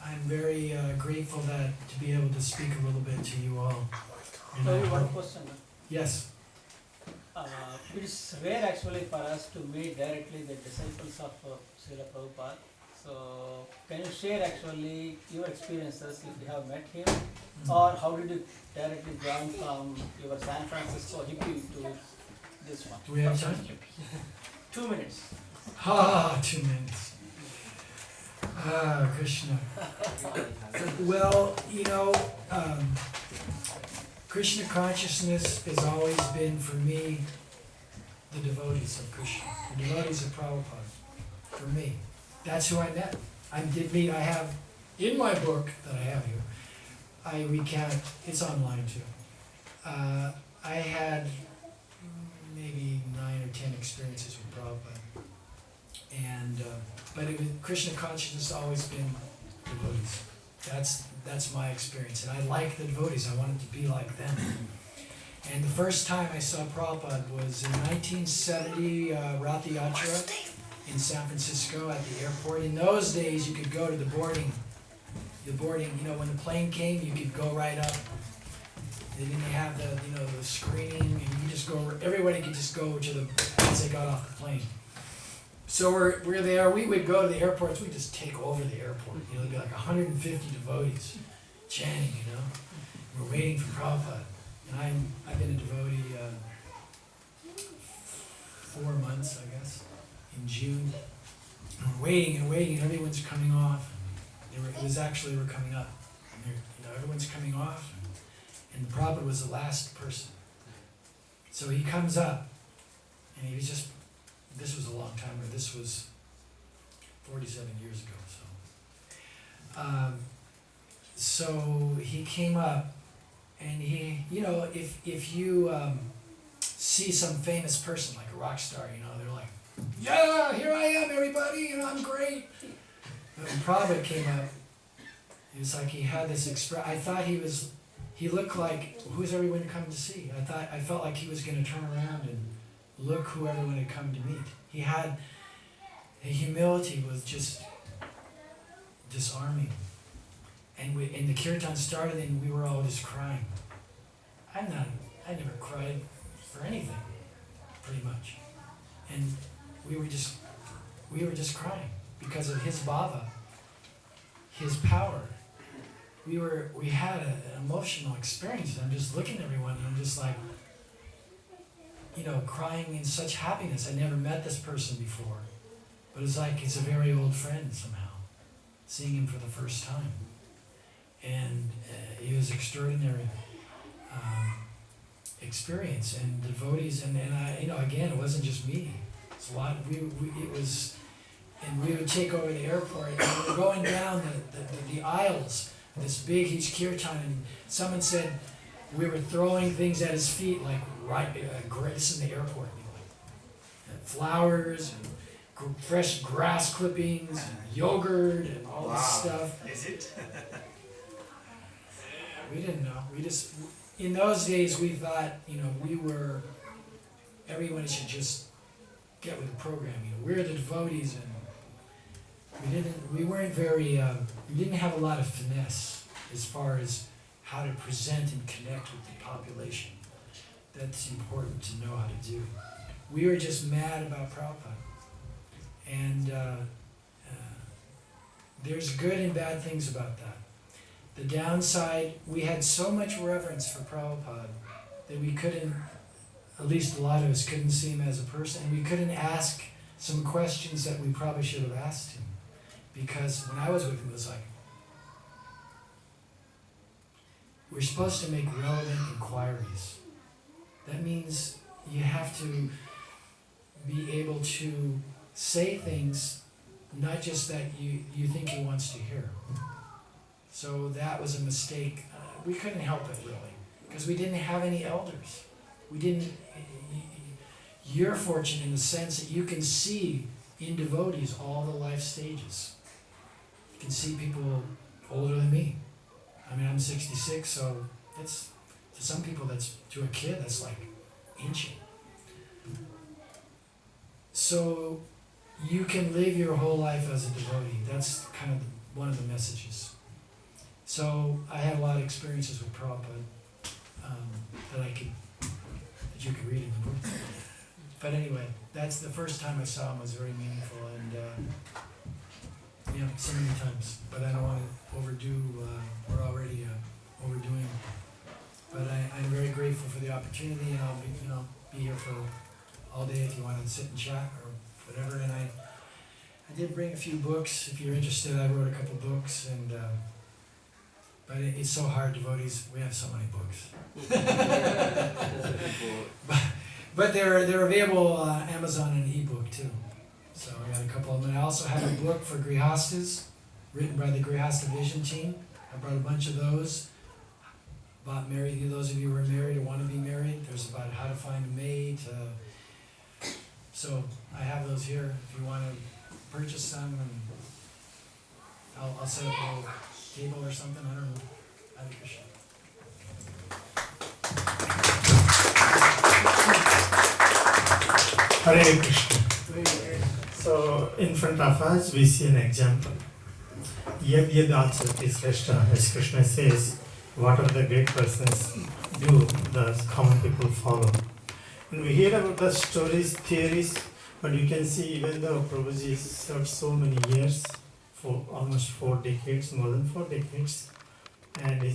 I'm very grateful to be able to speak a little bit to you all. So one question. Yes. It is rare actually for us to meet directly the disciples of Srila Prabhupada. So can you share actually your experiences if you have met him, or how did you directly join from your San Francisco hippie to this one. Do we have time? 2 minutes. 2 minutes. Krishna. Well, Krishna consciousness has always been for me the devotees of Krishna, the devotees of Prabhupada. For me, that's who I met. I have in my book that I have here. I recount. It's online too. I had maybe 9 or 10 experiences with Prabhupada, and but Krishna consciousness has always been devotees. That's my experience, and I like the devotees. I wanted to be like them. And the first time I saw Prabhupada was in 1970, Rath Yatra in San Francisco at the airport. In those days, you could go to the boarding, when the plane came, you could go right up. They didn't have the screening, and you could just go, everybody could just go to as they got off the plane. So we're there, we would go to the airports, we'd just take over the airport. There'd be like 150 devotees chanting, We're waiting for Prabhupada. And I've been a devotee 4 months, I guess, in June. And we're waiting, and everyone's coming off. It was actually, we're coming up. And everyone's coming off, and Prabhupada was the last person. So he comes up, and he was just, this was a long time ago, this was 47 years ago, so he came up, and he, if you see some famous person, like a rock star, they're like, yeah, here I am, everybody, I'm great. But when Prabhupada came up, it was like he had this I thought he looked like, who's everyone coming to see? I felt like he was going to turn around and look who everyone had come to meet. He had, the humility was just disarming. And the kirtan started, and we were all just crying. I never cried for anything, pretty much. And we were just crying because of his bhava, his power. We had an emotional experience. I'm just looking at everyone, and I'm just like, crying in such happiness. I never met this person before, but it's like it's a very old friend somehow, seeing him for the first time. And it was extraordinary experience, and devotees, and I, again, it wasn't just me. It's a lot. And we would take over the airport, and we were going down the aisles, this big huge kirtan, and someone said we were throwing things at his feet, like this is the airport, flowers and fresh grass clippings, and yogurt, and all this stuff. Is it? We didn't know. In those days, we thought, everyone should just get with the program. We're the devotees, and we didn't have a lot of finesse as far as how to present and connect with the population. That's important to know how to do. We were just mad about Prabhupada. And there's good and bad things about that. The downside, we had so much reverence for Prabhupada that we couldn't, at least a lot of us couldn't see him as a person, and we couldn't ask some questions that we probably should have asked him. Because when I was with him, it was like, we're supposed to make relevant inquiries. That means you have to be able to say things, not just that you think he wants to hear. So that was a mistake. We couldn't help it, really, because we didn't have any elders. You're fortunate in the sense that you can see in devotees all the life stages. You can see people older than me. I'm 66, so it's, to some people, to a kid, that's like ancient. So you can live your whole life as a devotee. That's kind of one of the messages. So I had a lot of experiences with Prabhupada that you could read in the book. But anyway, that's the first time I saw him was very meaningful, and so many times. But I don't want to overdo. We're already overdoing it. But I'm very grateful for the opportunity, and I'll be here for all day if you wanted to sit and chat or whatever. And I did bring a few books. If you're interested, I wrote a couple books, and but it's so hard, devotees. We have so many books. But they're available on Amazon and ebook too. So I got a couple of them. And I also have a book for Grihastas, written by the Grihasta Vision team. I brought a bunch of those. About married, those of you who are married or want to be married. There's about how to find a mate. So I have those here if you want to purchase them, and I'll set up a little table or something. I don't know. Hare Krishna. Hare Krishna. So in front of us we see an example. Yad yad achati shrestha, as Krishna says, whatever the great persons do, the common people follow. And we hear about the stories, theories, but you can see even though Prabhuji served so many years, for almost 4 decades, more than 4 decades, and his